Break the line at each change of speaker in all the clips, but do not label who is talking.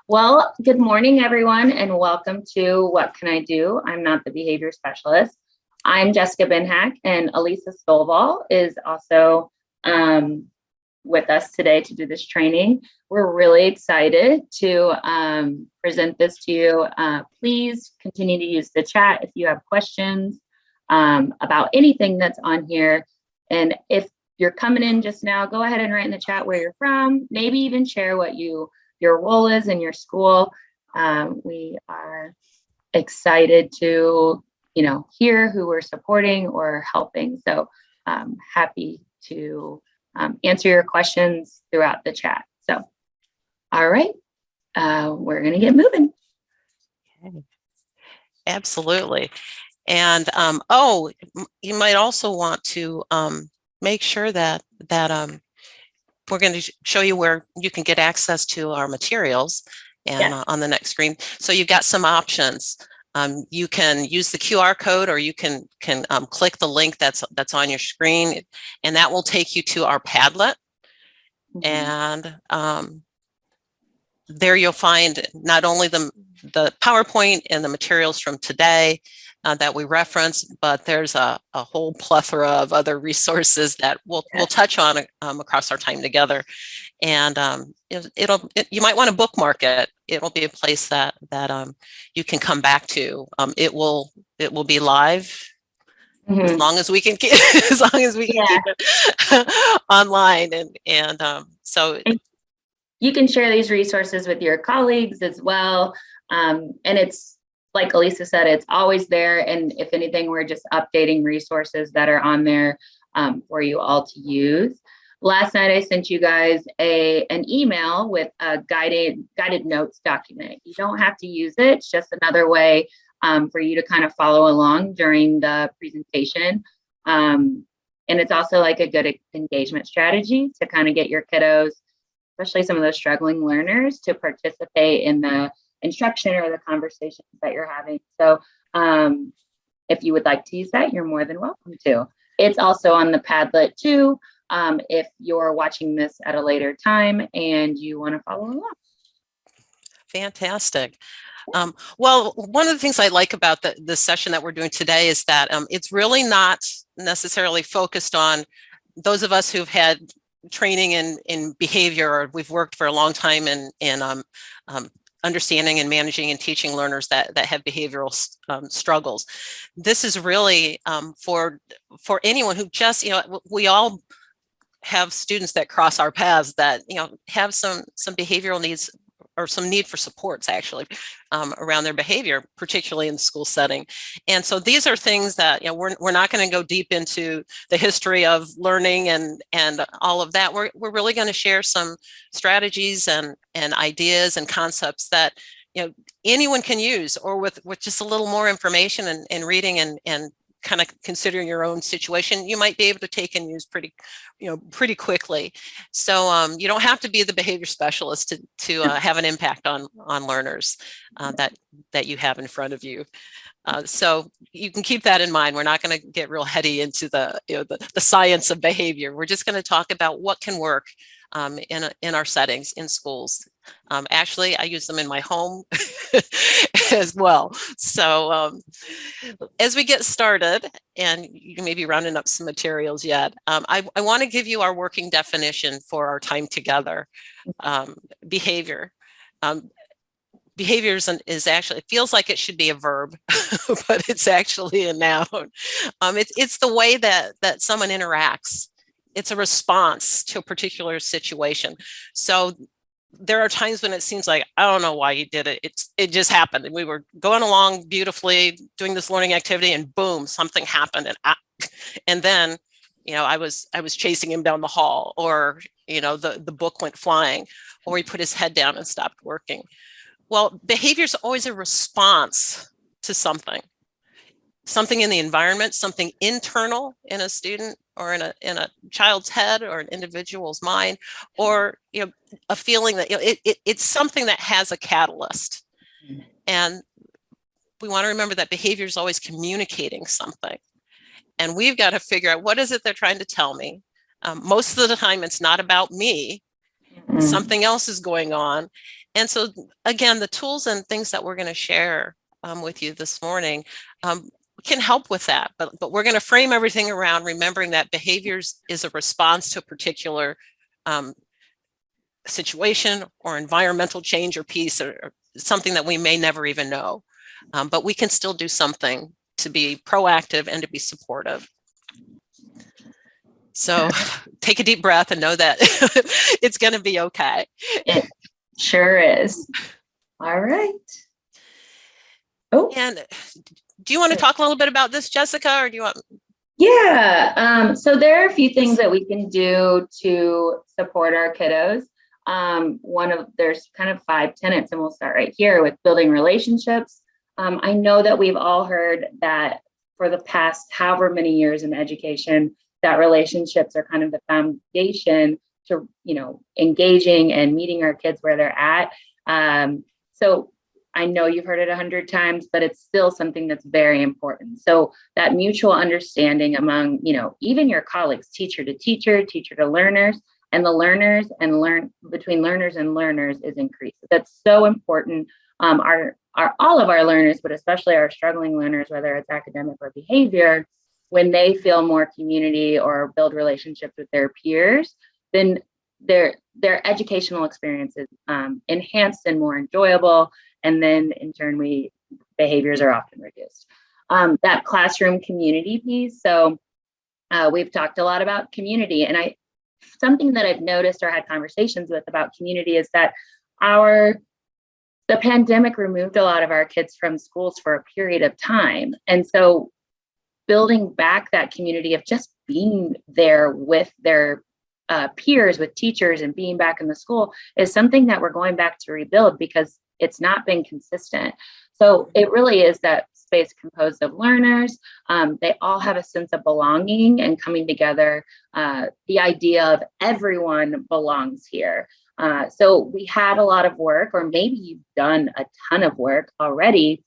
Well, good morning, everyone, and welcome to What Can I Do? I'm not the behavior specialist. I'm Jessica Binhack, and Alisa Stovall is also with us today to do this training. We're really excited to present this to you. Please continue to use the chat if you have questions about anything that's on here. And if you're coming in just now, go ahead and write in the chat where you're from, maybe even share what your role is in your school. We are excited to, hear who we're supporting or helping. So happy to answer your questions throughout the chat. So, all right, we're going to get moving.
Okay. Absolutely. And you might also want to make sure that we're going to show you where you can get access to our materials and on the next screen. So you've got some options. You can use the QR code, or you can click the link that's on your screen, and that will take you to our Padlet. And there you'll find not only the PowerPoint and the materials from today that we reference, but there's a whole plethora of other resources that we'll touch on across our time together. And you might want to bookmark it. It'll be a place that you can come back to. It will be live. As long as we can keep, keep it online, and so
you can share these resources with your colleagues as well. And it's like Alisa said, it's always there. And if anything, we're just updating resources that are on there for you all to use. Last night, I sent you guys an email with a guided notes document. You don't have to use it. It's just another way for you to kind of follow along during the presentation. And it's also like a good engagement strategy to kind of get your kiddos, especially some of those struggling learners, to participate in the instruction or the conversations that you're having. So if you would like to use that, you're more than welcome to. It's also on the Padlet too, if you're watching this at a later time and you want to follow along.
Fantastic. Well, one of the things I like about the session that we're doing today is that it's really not necessarily focused on those of us who've had training in behavior, or we've worked for a long time in understanding and managing and teaching learners that have behavioral struggles. This is really for anyone who just, we all have students that cross our paths that, have some behavioral needs, or some need for supports actually around their behavior, particularly in the school setting. And so these are things that, we're not going to go deep into the history of learning and all of that. We're really going to share some strategies and ideas and concepts that, anyone can use, or with just a little more information and reading and kind of considering your own situation, you might be able to take and use pretty quickly. So you don't have to be the behavior specialist to have an impact on learners that you have in front of you. So you can keep that in mind. We're not going to get real heady into the science of behavior. We're just going to talk about what can work in our settings in schools. Actually, I use them in my home as well. So as we get started, and you may be rounding up some materials yet, I want to give you our working definition for our time together. Behavior. Behavior is actually, it feels like it should be a verb, but it's actually a noun. It's the way that someone interacts. It's a response to a particular situation. So there are times when it seems like, I don't know why you did it. It just happened. And we were going along beautifully doing this learning activity, and boom, something happened. And then, I was chasing him down the hall, or, the book went flying, or he put his head down and stopped working. Well, behavior is always a response to something in the environment, something internal in a student, or in a child's head, or an individual's mind, or a feeling that it's something that has a catalyst. And we want to remember that behavior is always communicating something, and we've got to figure out, what is it they're trying to tell me. Most of the time it's not about me. Something else is going on, And so again, the tools and things that we're going to share with you this morning can help with that, but we're going to frame everything around remembering that behaviors is a response to a particular situation or environmental change or piece or something that we may never even know. But we can still do something to be proactive and to be supportive. So take a deep breath and know that it's going to be okay.
It sure is. All right. Oh,
and do you want to talk a little bit about this, Jessica, or do you want?
Yeah. So there are a few things that we can do to support our kiddos. There's kind of 5 tenets, and we'll start right here with building relationships. I know that we've all heard that for the past however many years in education, that relationships are kind of the foundation to, engaging and meeting our kids where they're at. So I know you've heard it 100 times, but it's still something that's very important. So that mutual understanding among, even your colleagues, teacher to teacher, teacher to learners, and the learners and between learners and learners is increased. That's so important. All of our learners, but especially our struggling learners, whether it's academic or behavior, when they feel more community or build relationships with their peers, then their educational experience is enhanced and more enjoyable. And then in turn, behaviors are often reduced. That classroom community piece. So we've talked a lot about community, and something that I've noticed or had conversations with about community is that the pandemic removed a lot of our kids from schools for a period of time. And so building back that community of just being there with their peers, with teachers, and being back in the school is something that we're going back to rebuild because it's not been consistent. So it really is that space composed of learners. They all have a sense of belonging and coming together. The idea of everyone belongs here. So we had a lot of work, or maybe you've done a ton of work already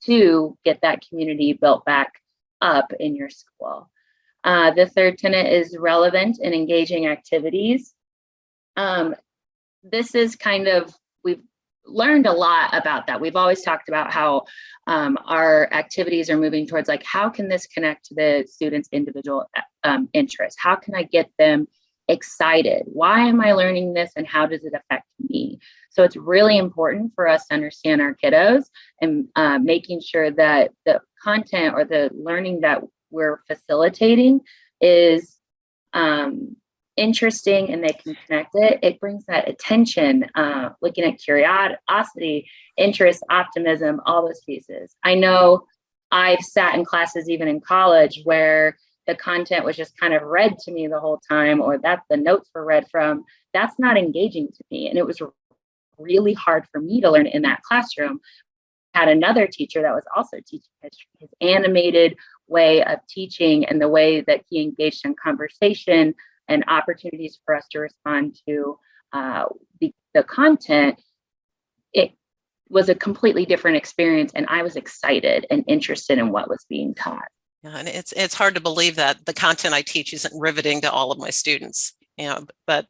to get that community built back up in your school. The third tenet is relevant and engaging activities. This is we've learned a lot about that. We've always talked about how our activities are moving towards how can this connect to the students' individual interests? How can I get them excited? Why am I learning this, and how does it affect me? So it's really important for us to understand our kiddos and making sure that the content or the learning that we're facilitating is interesting and they can connect it. It brings that attention, looking at curiosity, interest, optimism, all those pieces. I know I've sat in classes even in college where the content was just kind of read to me the whole time, or that the notes were read from. That's not engaging to me. And it was really hard for me to learn in that classroom. I had another teacher that was also teaching his animated way of teaching, and the way that he engaged in conversation and opportunities for us to respond to the content. It was a completely different experience, and I was excited and interested in what was being taught.
Yeah, and it's hard to believe that the content I teach isn't riveting to all of my students, but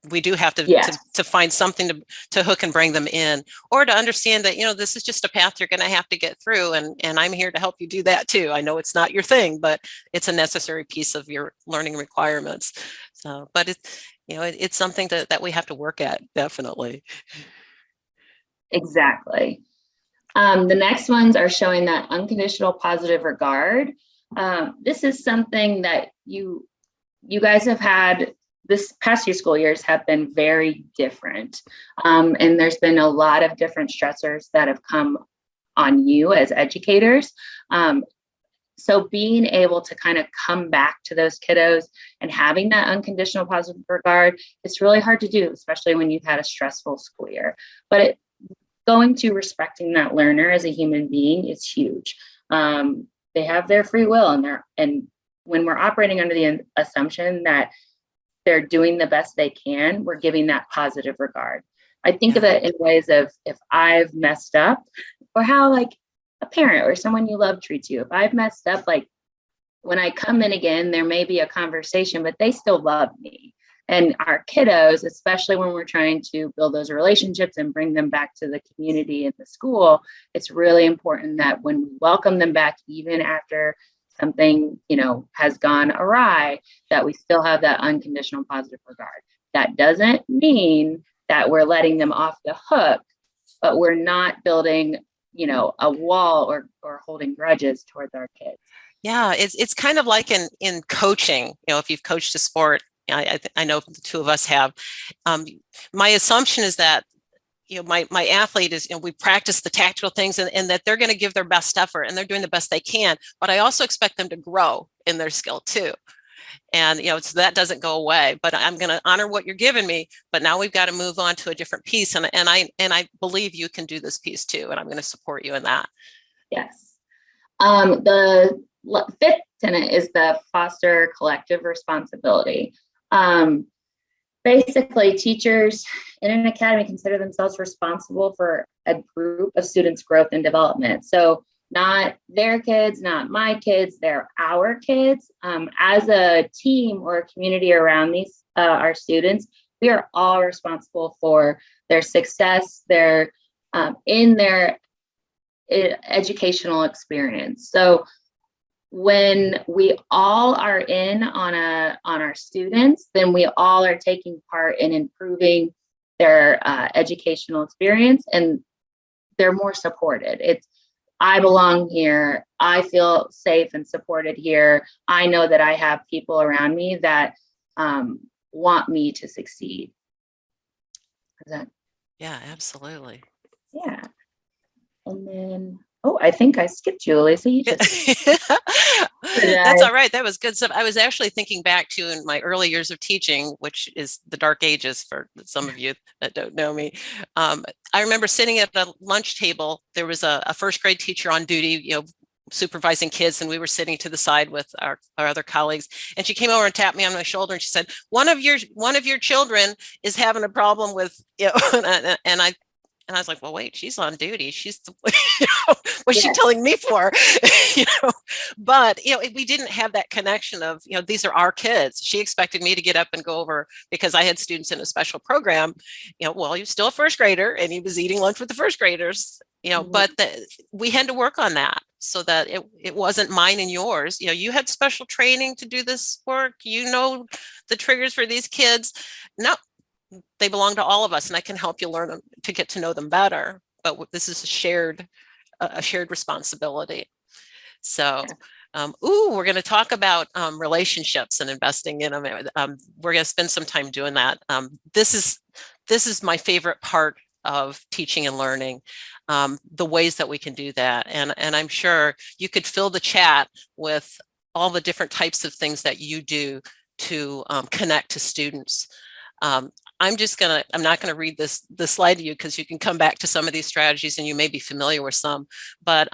we do have to find something to hook and bring them in, or to understand that, this is just a path you're going to have to get through. And I'm here to help you do that too. I know it's not your thing, but it's a necessary piece of your learning requirements. So, but it's something that we have to work at, definitely.
Exactly. The next ones are showing that unconditional positive regard. This is something that you guys have had. This past few school years have been very different. And there's been a lot of different stressors that have come on you as educators. So being able to kind of come back to those kiddos and having that unconditional positive regard, it's really hard to do, especially when you've had a stressful school year. But going to respecting that learner as a human being is huge. They have their free will, and when we're operating under the assumption that they're doing the best they can, we're giving that positive regard. I think of it in ways of, if I've messed up, or how a parent or someone you love treats you. If I've messed up, when I come in again, there may be a conversation, but they still love me. And our kiddos, especially when we're trying to build those relationships and bring them back to the community and the school, it's really important that when we welcome them back, even after something, has gone awry, that we still have that unconditional positive regard. That doesn't mean that we're letting them off the hook, but we're not building, a wall or holding grudges towards our kids.
Yeah, it's kind of like in coaching, if you've coached a sport, I know the two of us have. My assumption is that, my athlete is, we practice the tactical things and that they're going to give their best effort and they're doing the best they can, but I also expect them to grow in their skill too. And, so that doesn't go away, but I'm going to honor what you're giving me, but now we've got to move on to a different piece. And I believe you can do this piece too. And I'm going to support you in that.
Yes. The fifth tenet is the foster collective responsibility. Basically, teachers in an academy consider themselves responsible for a group of students' growth and development. So not their kids, not my kids, they're our kids. As a team or a community around these, our students, we are all responsible for their success, in their educational experience. So when we all are in on our students, then we all are taking part in improving their educational experience, and they're more supported. It's, I belong here. I feel safe and supported here. I know that I have people around me that want me to succeed.
Yeah, absolutely.
Yeah. And then, I think I skipped you, Alisa. You just
That's all right. That was good stuff. I was actually thinking back to in my early years of teaching, which is the dark ages for some of you that don't know me. I remember sitting at a lunch table. There was a first grade teacher on duty, supervising kids, and we were sitting to the side with our other colleagues, and she came over and tapped me on my shoulder and she said, one of your children is having a problem with, and I was like, well, wait, she's on duty. She's, what's she telling me for? But, we didn't have that connection of, these are our kids. She expected me to get up and go over because I had students in a special program, well, you're still a first grader and he was eating lunch with the first graders, but we had to work on that so that it wasn't mine and yours. You had special training to do this work, the triggers for these kids. No, they belong to all of us, and I can help you learn to get to know them better. But this is a shared responsibility. So, we're going to talk about relationships and investing in them. We're going to spend some time doing that. This is my favorite part of teaching and learning, the ways that we can do that. And I'm sure you could fill the chat with all the different types of things that you do to connect to students. I'm not going to read this slide to you because you can come back to some of these strategies and you may be familiar with some, but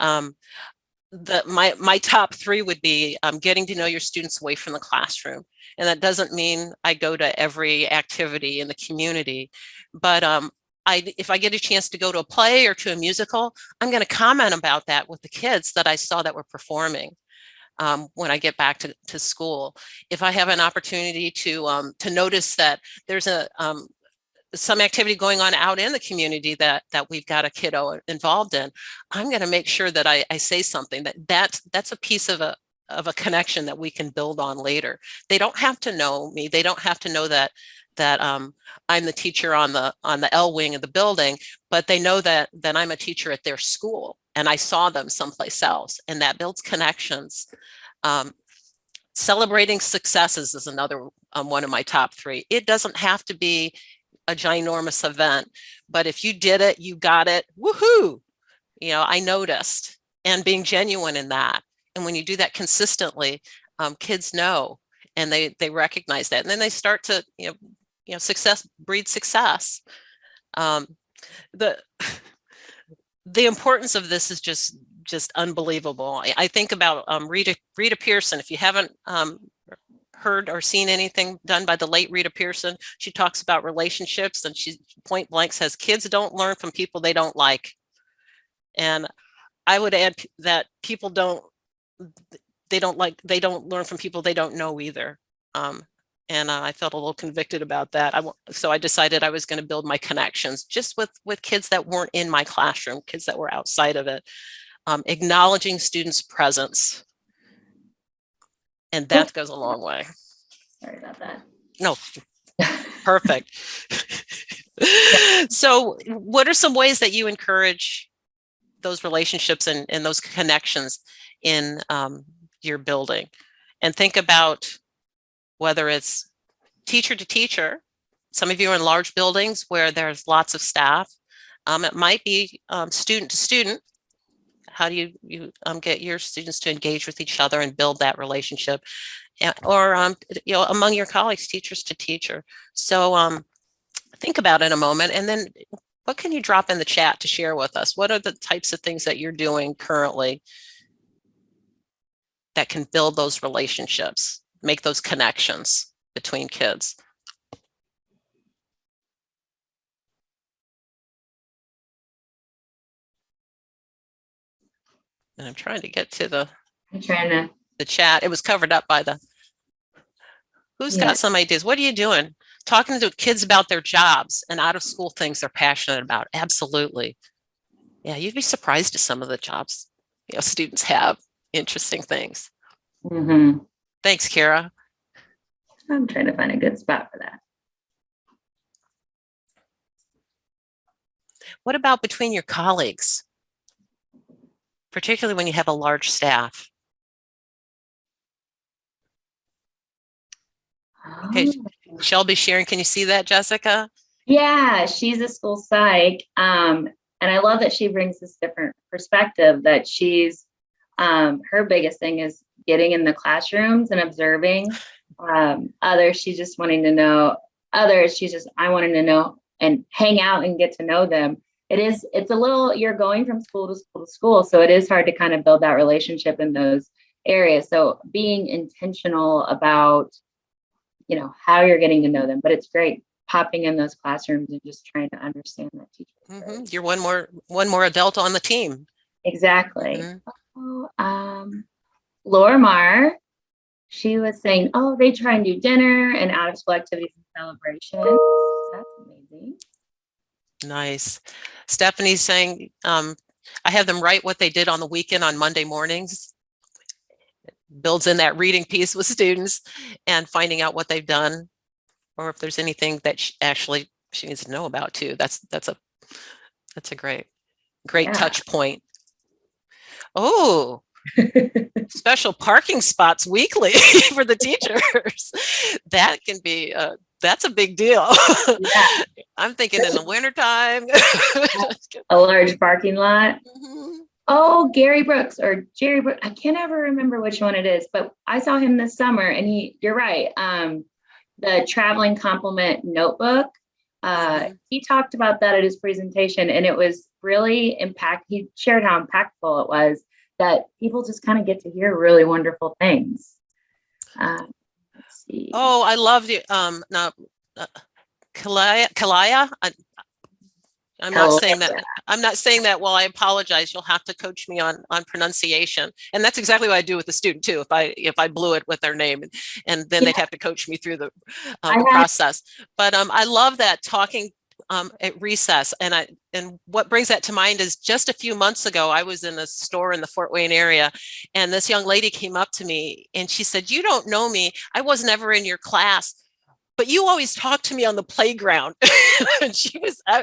my top three would be getting to know your students away from the classroom. And that doesn't mean I go to every activity in the community, but if I get a chance to go to a play or to a musical, I'm going to comment about that with the kids that I saw that were performing. When I get back to school, if I have an opportunity to notice that there's some activity going on out in the community that we've got a kiddo involved in, I'm going to make sure that I say something that's a piece of a connection that we can build on later. They don't have to know me. They don't have to know that I'm the teacher on the L wing of the building, but they know that I'm a teacher at their school and I saw them someplace else, and that builds connections. Celebrating successes is another one of my top three. It doesn't have to be a ginormous event, but if you did it, you got it, woohoo! I noticed, and being genuine in that. And when you do that consistently, kids know, and they recognize that, and then they start to, success breeds success. The importance of this is just unbelievable. I think about Rita Pearson. If you haven't heard or seen anything done by the late Rita Pearson, she talks about relationships, and she point blank says kids don't learn from people they don't like. And I would add that they don't learn from people they don't know either. And I felt a little convicted about that. So I decided I was going to build my connections just with kids that weren't in my classroom, kids that were outside of it, acknowledging students' presence. And that goes a long way.
Sorry about that.
No, perfect. So what are some ways that you encourage those relationships and those connections in your building? And think about whether it's teacher to teacher. Some of you are in large buildings where there's lots of staff. It might be student to student. How do you get your students to engage with each other and build that relationship? Or among your colleagues, teachers to teacher. So think about it a moment, and then what can you drop in the chat to share with us? What are the types of things that you're doing currently that can build those relationships, make those connections between kids? And I'm trying to get to the chat. It was covered up by the. Who's got some ideas? What are you doing? Talking to kids about their jobs and out of school things they're passionate about. Absolutely. Yeah, you'd be surprised at some of the jobs students have. Interesting things.
Mm-hmm.
Thanks, Kara.
I'm trying to find a good spot for that.
What about between your colleagues? Particularly when you have a large staff. Okay, Shelby sharing. Can you see that, Jessica?
Yeah, she's a school psych. And I love that she brings this different perspective, that she's, her biggest thing is getting in the classrooms and observing others. She's just wanting to know others. I wanted to know and hang out and get to know them. It's a little, you're going from school to school to school. So it is hard to kind of build that relationship in those areas. So being intentional about, how you're getting to know them, but it's great popping in those classrooms and just trying to understand that teacher.
Mm-hmm. You're one more adult on the team.
Exactly. Laura Marr, she was saying, they try and do dinner and out of school activities and celebrations. That's amazing.
Nice. Stephanie's saying, I have them write what they did on the weekend on Monday mornings. Builds in that reading piece with students and finding out what they've done, or if there's anything that she needs to know about too. That's a great touch point. Oh, special parking spots weekly for the teachers. That can be that's a big deal.
Yeah.
I'm thinking in the wintertime.
A large parking lot.
Mm-hmm.
Oh, Gary Brooks or Jerry Brooks. I can't ever remember which one it is, but I saw him this summer and you're right. The traveling compliment notebook. He talked about that at his presentation, and it was really he shared how impactful it was that people just kind of get to hear really wonderful things. Let's see.
Oh, I loved you. Kalaya. I'm not saying that. I'm not saying that. Well, I apologize. You'll have to coach me on pronunciation, and that's exactly what I do with the student too. If I blew it with their name, and then they'd have to coach me through the process. But I love that talking at recess, and what brings that to mind is just a few months ago, I was in a store in the Fort Wayne area, and this young lady came up to me and she said, "You don't know me. I was never in your class, but you always talk to me on the playground." And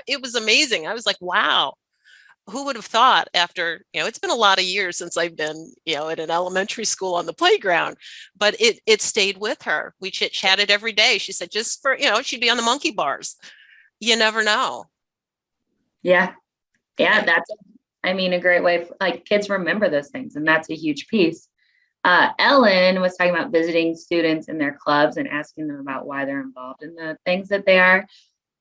it was amazing. I was like, wow, who would have thought after, it's been a lot of years since I've been, at an elementary school on the playground, but it stayed with her. We chit-chatted every day. She said, just for, she'd be on the monkey bars. You never know.
Yeah. Yeah. That's, a great way, kids remember those things, and that's a huge piece. Ellen was talking about visiting students in their clubs and asking them about why they're involved in the things that they are.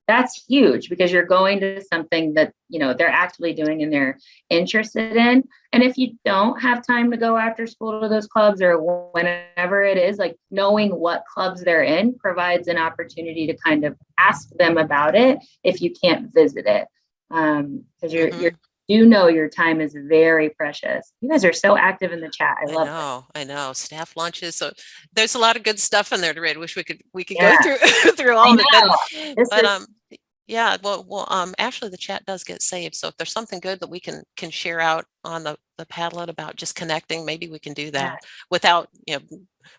That's huge, because you're going to something that, they're actively doing and they're interested in. And if you don't have time to go after school to those clubs or whenever it is, knowing what clubs they're in provides an opportunity to kind of ask them about it if you can't visit it. Because you're do know your time is very precious. You guys are so active in the chat. I love it.
I know. Staff lunches. So there's a lot of good stuff in there to read. Wish we could go
Yeah,
through through
I
all of it.
know. This
But
is
yeah, actually the chat does get saved. So if there's something good that we can share out on the Padlet about just connecting, maybe we can do that without,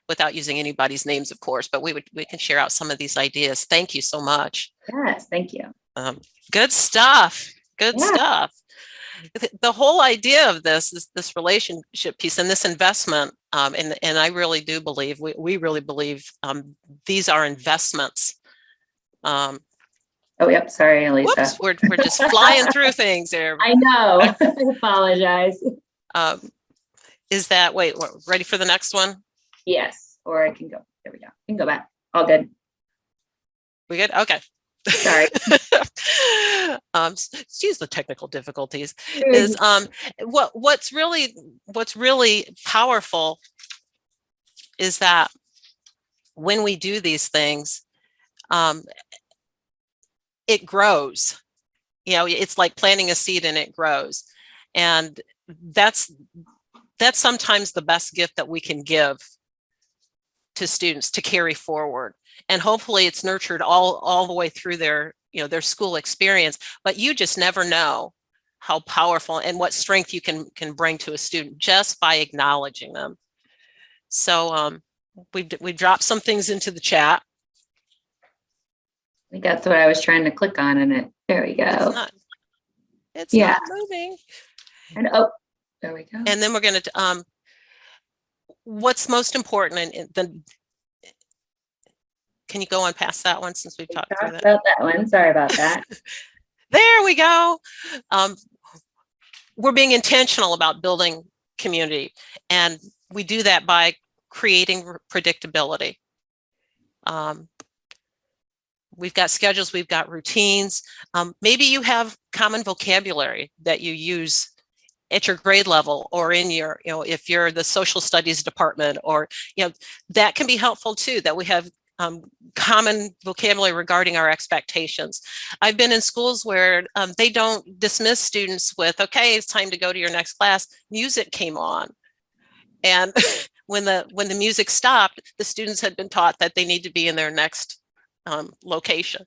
without using anybody's names, of course, but we can share out some of these ideas. Thank you so much.
yes, thank you.
Good stuff. Good stuff. The whole idea of this is this relationship piece and this investment. And I really do believe, we really believe these are investments.
Oh, yep. Sorry, Alisa.
Whoops, we're just flying through things there.
I know. I apologize.
Is that, wait, we're ready for the next one?
Yes, or I can go. There we go. I can go back. All good.
We good? Okay.
Sorry.
Excuse the technical difficulties. Is what's really powerful is that when we do these things, it grows. It's like planting a seed and it grows, and that's sometimes the best gift that we can give to students to carry forward. And hopefully it's nurtured all the way through their school experience. But you just never know how powerful and what strength you can bring to a student just by acknowledging them. So we dropped some things into the chat.
I think that's what I was trying to click on, and there we go.
It's not moving.
And there we go.
And then we're going to what's most important, and then can you go on past that one since we've talked through that?
About that one. Sorry about that.
There we go. We're being intentional about building community, and we do that by creating predictability. We've got schedules, we've got routines. Maybe you have common vocabulary that you use at your grade level, or in your, if you're the social studies department, or, that can be helpful too, that we have common vocabulary regarding our expectations. I've been in schools where they don't dismiss students with, okay, it's time to go to your next class. Music came on. And when the music stopped, the students had been taught that they need to be in their next location.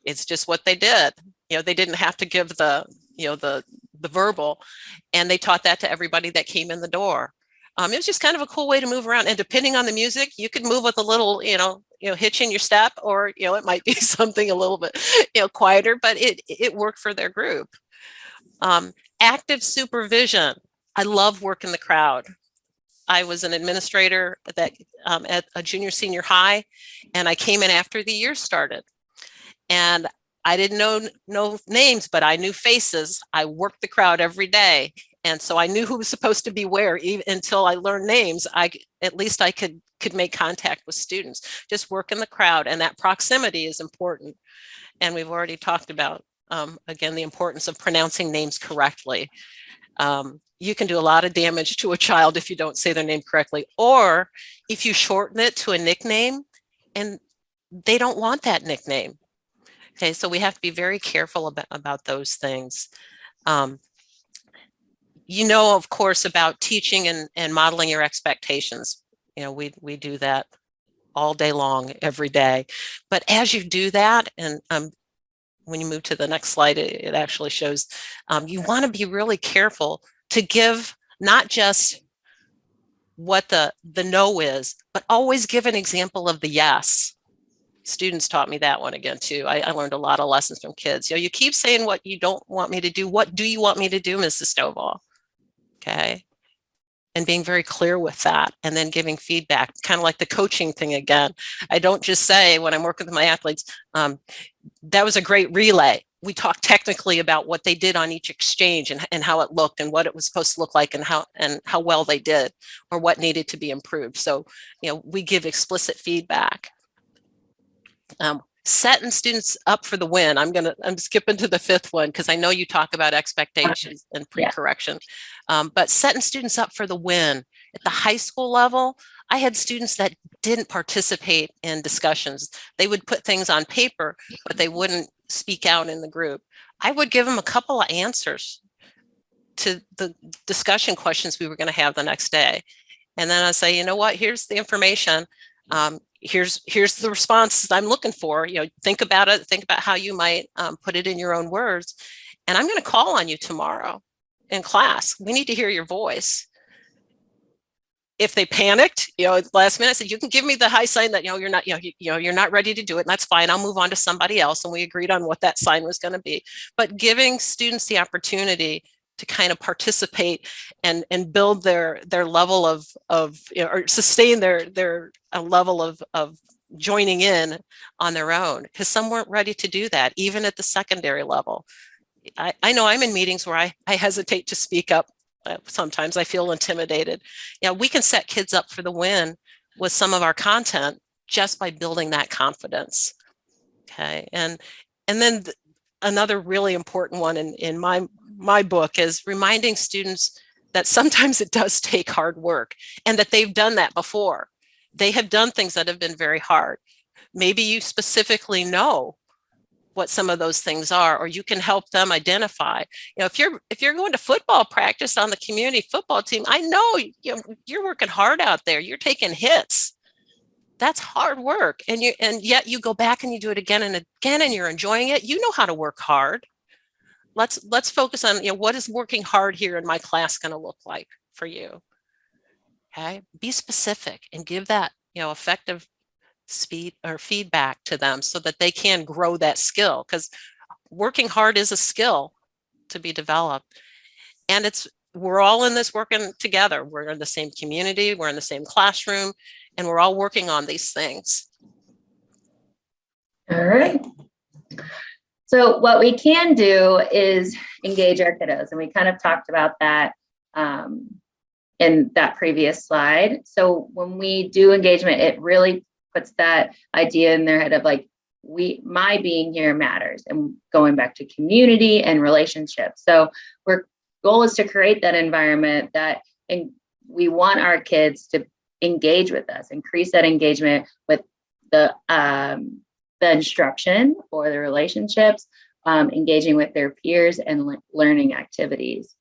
It's just what they did. They didn't have to give the verbal, and they taught that to everybody that came in the door. It was just kind of a cool way to move around, and depending on the music, you could move with a little, hitch in your step, or, it might be something a little bit, quieter, but it worked for their group. Active supervision. I love working the crowd. I was an administrator at a junior senior high, and I came in after the year started, and I didn't know names, but I knew faces. I worked the crowd every day. And so I knew who was supposed to be where. Even until I learned names, at least I could make contact with students. Just work in the crowd, and that proximity is important. And we've already talked about, again, the importance of pronouncing names correctly. You can do a lot of damage to a child if you don't say their name correctly, or if you shorten it to a nickname and they don't want that nickname. Okay, so we have to be very careful about those things. Of course, about teaching and modeling your expectations. We do that all day long, every day. But as you do that, and when you move to the next slide, it actually shows you want to be really careful to give not just what the no is, but always give an example of the yes. Students taught me that one again too. I learned a lot of lessons from kids. You keep saying what you don't want me to do. What do you want me to do, Mrs. Stovall? Okay. And being very clear with that, and then giving feedback, kind of like the coaching thing again. I don't just say when I'm working with my athletes, that was a great relay. We talk technically about what they did on each exchange, and how it looked, and what it was supposed to look like, and how well they did, or what needed to be improved. So, we give explicit feedback. Setting students up for the win. I'm skipping to the fifth one because I know you talk about expectations and pre-correction, but setting students up for the win. At the high school level, I had students that didn't participate in discussions. They would put things on paper, but they wouldn't speak out in the group. I would give them a couple of answers. to the discussion questions we were going to have the next day. And then I say, you know what, here's the information. Here's the response I'm looking for. Think about it. Think about how you might put it in your own words. And I'm going to call on you tomorrow in class. We need to hear your voice. If they panicked, at the last minute, I said, you can give me the high sign that, you're not, you're not ready to do it. And that's fine. I'll move on to somebody else. And we agreed on what that sign was going to be. But giving students the opportunity to kind of participate and build their level of or sustain their level of joining in on their own, because some weren't ready to do that, even at the secondary level. I know I'm in meetings where I hesitate to speak up. Sometimes I feel intimidated. We can set kids up for the win with some of our content just by building that confidence. Okay, and then another really important one in my book is reminding students that sometimes it does take hard work and that they've done that before. They have done things that have been very hard. Maybe you specifically know what some of those things are, or you can help them identify. If you're going to football practice on the community football team, I know you're working hard out there. You're taking hits. That's hard work, and yet you go back and you do it again and again, and you're enjoying it. You know how to work hard. Let's focus on what is working hard here in my class going to look like for you. Okay, be specific and give that effective speed or feedback to them so that they can grow that skill, because working hard is a skill to be developed. And we're all in this working together. We're in the same community, we're in the same classroom, and we're all working on these things.
All right. So what we can do is engage our kiddos, and we kind of talked about that in that previous slide. So when we do engagement, it really puts that idea in their head of like, my being here matters, and going back to community and relationships. So our goal is to create that environment and we want our kids to engage with us, increase that engagement with the instruction or the relationships, engaging with their peers and learning activities.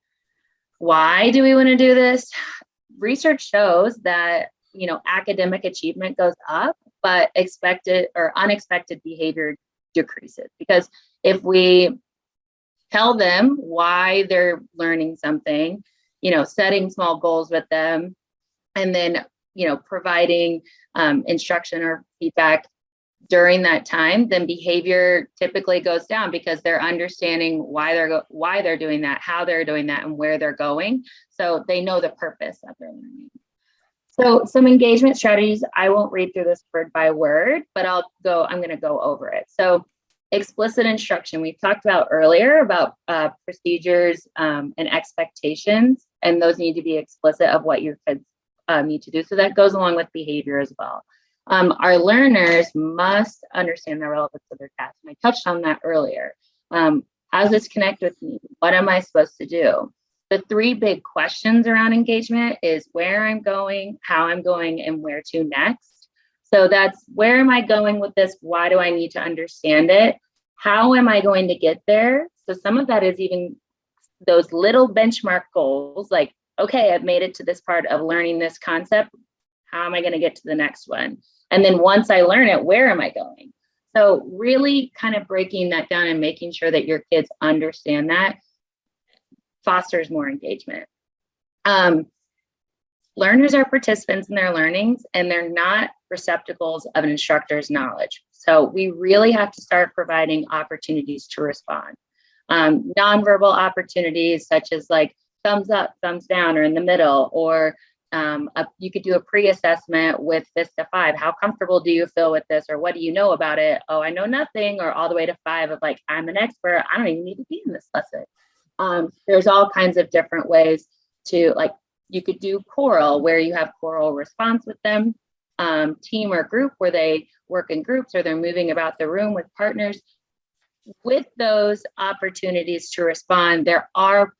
Why do we want to do this? Research shows that academic achievement goes up, but expected or unexpected behavior decreases. Because if we tell them why they're learning something, setting small goals with them, and then, providing instruction or feedback during that time, then behavior typically goes down because they're understanding why they're doing that, how they're doing that, and where they're going. So they know the purpose of their learning. So some engagement strategies, I won't read through this word by word, but I'm going to go over it. So explicit instruction, we talked about earlier about procedures and expectations, and those need to be explicit of what your kids need to do. So that goes along with behavior as well. Our learners must understand the relevance of their task. And I touched on that earlier. How does this connect with me? What am I supposed to do? The three big questions around engagement is where I'm going, how I'm going, and where to next. So that's where am I going with this? Why do I need to understand it? How am I going to get there? So some of that is even those little benchmark goals, like, okay, I've made it to this part of learning this concept. How am I going to get to the next one? And then once I learn it, where am I going? So really kind of breaking that down and making sure that your kids understand that fosters more engagement. Learners are participants in their learnings, and they're not receptacles of an instructor's knowledge. So we really have to start providing opportunities to respond. Nonverbal opportunities such as like thumbs up, thumbs down, or in the middle, or you could do a pre-assessment with this to 5. How comfortable do you feel with this? Or what do you know about it? Oh, I know nothing. Or all the way to 5 of like, I'm an expert. I don't even need to be in this lesson. There's all kinds of different ways to, like, you could do choral where you have choral response with them, team or group where they work in groups or they're moving about the room with partners. With those opportunities to respond, there are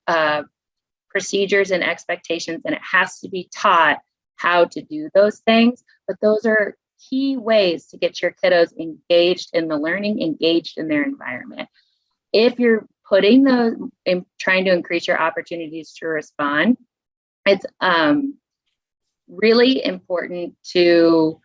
procedures and expectations, and it has to be taught how to do those things. But those are key ways to get your kiddos engaged in the learning, engaged in their environment. If you're putting those in, trying to increase your opportunities to respond. It's really important to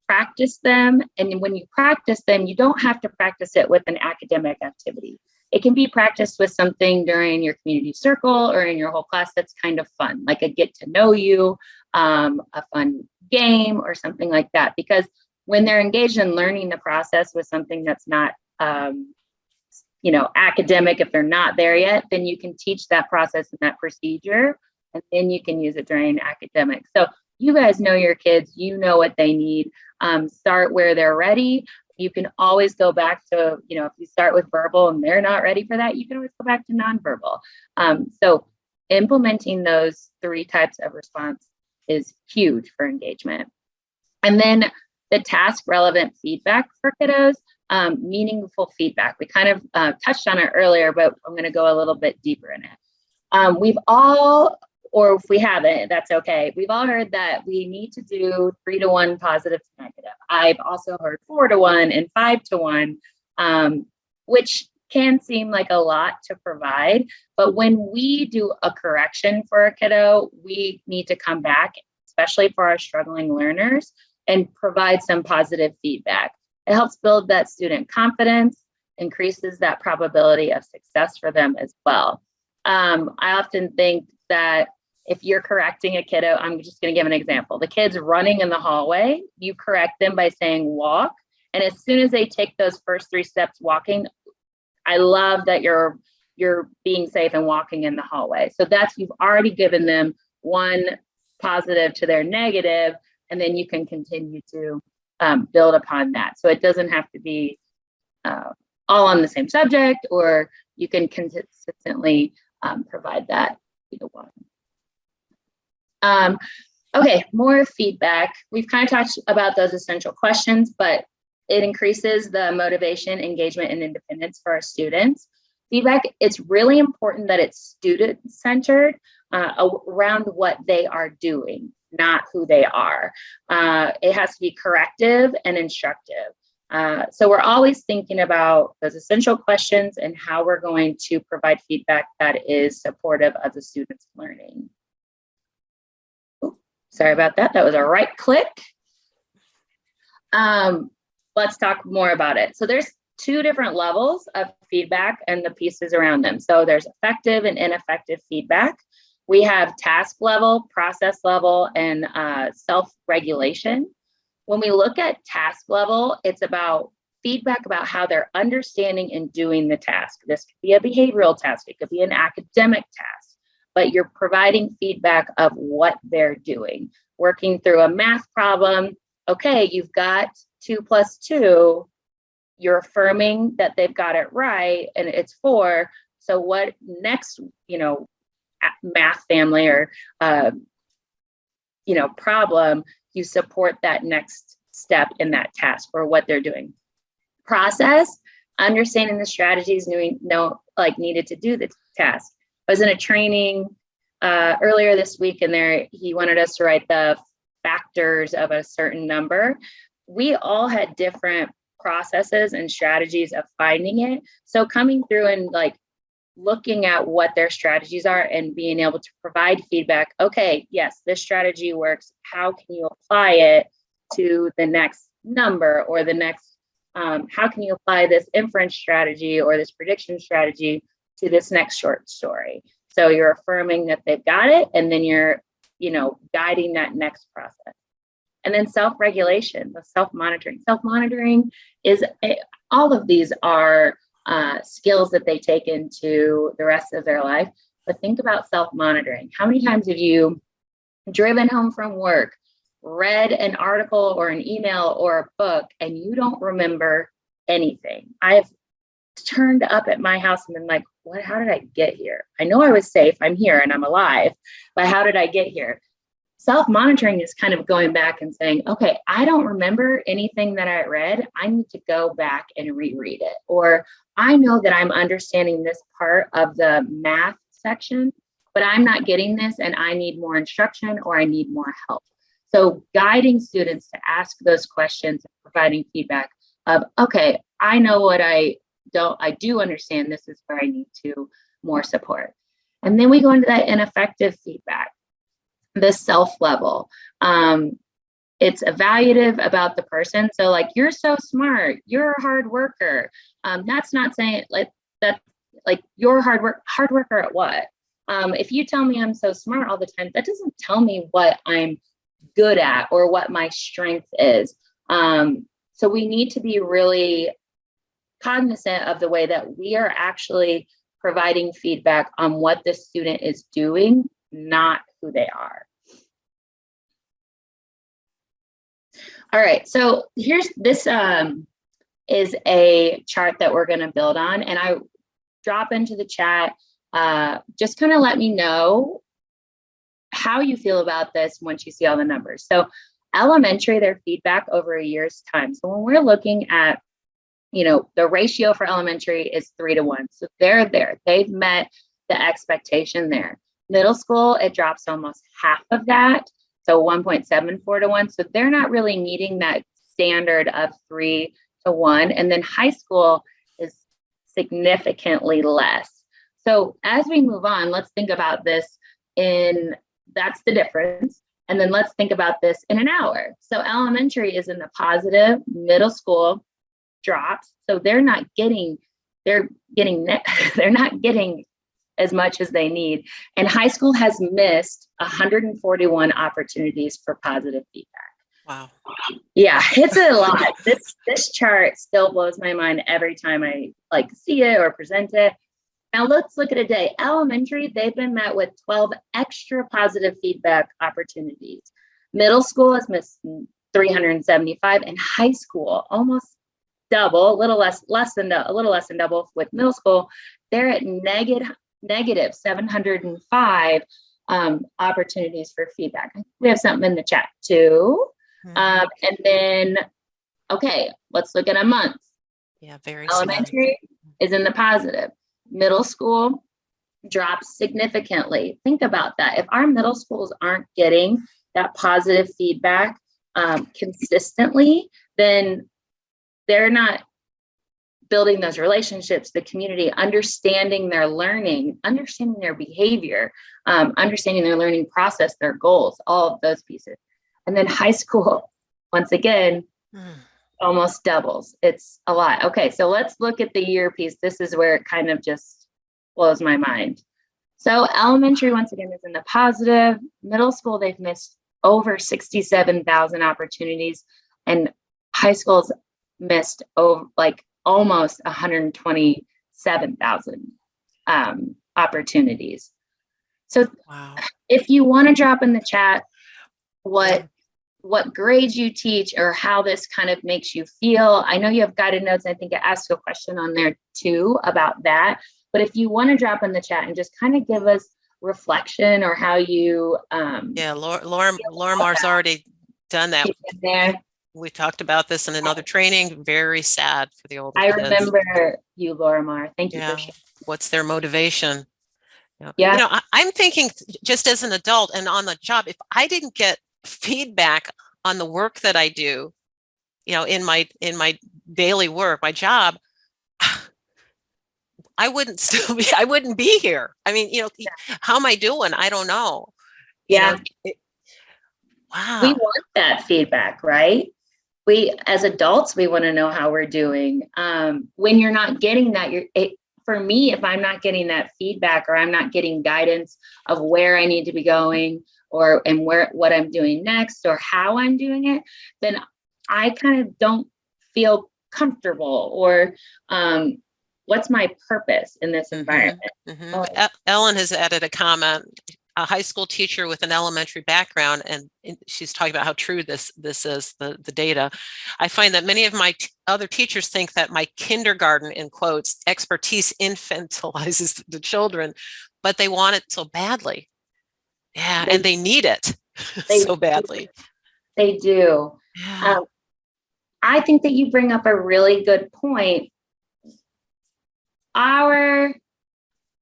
practice them. And when you practice them, you don't have to practice it with an academic activity. It can be practiced with something during your community circle or in your whole class that's kind of fun, like a get to know you, a fun game or something like that. Because when they're engaged in learning the process with something that's not, academic, if they're not there yet, then you can teach that process and that procedure, and then you can use it during academic. So you guys know your kids, you know what they need. Start where they're ready. You can always go back to, if you start with verbal and they're not ready for that, you can always go back to nonverbal. So implementing those 3 types of response is huge for engagement. And then the task relevant feedback for kiddos, meaningful feedback. We kind of touched on it earlier, but I'm going to go a little bit deeper in it. We've all, or if we haven't, that's okay. We've all heard that we need to do 3-to-1 positive to negative. I've also heard 4-to-1 and 5-to-1, which can seem like a lot to provide. But when we do a correction for a kiddo, we need to come back, especially for our struggling learners, and provide some positive feedback. It helps build that student confidence, increases that probability of success for them as well. I often think that if you're correcting a kiddo, I'm just going to give an example. The kid's running in the hallway, you correct them by saying walk. And as soon as they take those first 3 steps walking, I love that you're being safe and walking in the hallway. So you've already given them 1 positive to their negative, and then you can continue to build upon that. So it doesn't have to be all on the same subject, or you can consistently provide that either one. Okay, more feedback. We've kind of talked about those essential questions, but it increases the motivation, engagement, and independence for our students. Feedback, it's really important that it's student-centered around what they are doing, not who they are. It has to be corrective and instructive. So we're always thinking about those essential questions and how we're going to provide feedback that is supportive of the student's learning. Sorry about that. That was a right click. Let's talk more about it. So there's 2 different levels of feedback and the pieces around them. So there's effective and ineffective feedback. We have task level, process level, and self-regulation. When we look at task level, it's about feedback about how they're understanding and doing the task. This could be a behavioral task. It could be an academic task. But you're providing feedback of what they're doing. Working through a math problem, okay, you've got 2 + 2, you're affirming that they've got it right, and it's 4. So what next, math family or, problem, you support that next step in that task or what they're doing. Process, understanding the strategies, needed to do the task. I was in a training earlier this week, and he wanted us to write the factors of a certain number. We all had different processes and strategies of finding it. So coming through and looking at what their strategies are and being able to provide feedback. Okay, yes, this strategy works. How can you apply it to the next number or the next, how can you apply this inference strategy or this prediction strategy to this next short story? So you're affirming that they've got it, and then you're, guiding that next process. And then self-regulation, the self-monitoring. Self-monitoring is, all of these are skills that they take into the rest of their life. But think about self-monitoring. How many times have you driven home from work, read an article or an email or a book, and you don't remember anything? I have turned up at my house and been like, how did I get here? I know I was safe, I'm here and I'm alive, but how did I get here? Self-monitoring is kind of going back and saying, okay, I don't remember anything that I read. I need to go back and reread it. Or I know that I'm understanding this part of the math section, but I'm not getting this and I need more instruction or I need more help. So guiding students to ask those questions and providing feedback of, okay, I know what I I do understand this is where I need to more support. And then we go into that ineffective feedback, the self level. It's evaluative about the person. So like, you're so smart, you're a hard worker. That's not saying like that, like you're hard worker at what? If you tell me I'm so smart all the time, that doesn't tell me what I'm good at or what my strength is. So we need to be really cognizant of the way that we are actually providing feedback on what the student is doing, not who they are. All right, so here's this is a chart that we're going to build on, and I drop into the chat. Just kind of let me know how you feel about this once you see all the numbers. So elementary, their feedback over a year's time. So when we're looking at, you know, the ratio for elementary is 3-to-1. So they're there. They've met the expectation there. Middle school, it drops almost half of that. So 1.74-to-1. So they're not really meeting that standard of 3-to-1. And then high school is significantly less. So as we move on, let's think about this that's the difference. And then let's think about this in an hour. So elementary is in the positive, middle school drops. So they're not getting as much as they need. And high school has missed 141 opportunities for positive feedback.
Wow.
Yeah, it's a lot. This chart still blows my mind every time I like see it or present it. Now let's look at a day. Elementary, they've been met with 12 extra positive feedback opportunities. Middle school has missed 375, and high school almost double, a little less than double with middle school. They're at negative 705 opportunities for feedback. We have something in the chat too. And then, okay, let's look at a month.
Yeah, very
elementary is in the positive. Middle school drops significantly. Think about that. If our middle schools aren't getting that positive feedback consistently, then they're not building those relationships, the community, understanding their learning, understanding their behavior, understanding their learning process, their goals, all of those pieces. And then high school, once again, almost doubles. It's a lot. Okay, so let's look at the year piece. This is where it kind of just blows my mind. So elementary, once again, is in the positive. Middle school, they've missed over 67,000 opportunities, and high school's missed over like almost 127,000 opportunities. So wow. If you want to drop in the chat what grades you teach or how this kind of makes you feel. I know you have guided notes. I think I asked a question on there too about that. But if you want to drop in the chat and just kind of give us reflection or how you
Laura Mar's already done that.
There.
We talked about this in another training. Very sad for the older
kids.
I
remember you, Laura Mar. Thank you for sharing.
What's their motivation?
Yeah.
You know, I'm thinking just as an adult and on the job, if I didn't get feedback on the work that I do, you know, in my daily work, my job, I wouldn't be here. I mean, you know, how am I doing? I don't know.
Yeah.
Wow.
We want that feedback, right? We, as adults, we want to know how we're doing. When you're not getting that, for me, if I'm not getting that feedback or I'm not getting guidance of where I need to be going and what I'm doing next or how I'm doing it, then I kind of don't feel comfortable or what's my purpose in this environment?
Ellen has added a comment, a high school teacher with an elementary background, and she's talking about how true this is, the data. I find that many of my other teachers think that my kindergarten, in quotes, expertise infantilizes the children, but they want it so badly. Yeah, and they need it so badly.
They do. Yeah. I think that you bring up a really good point.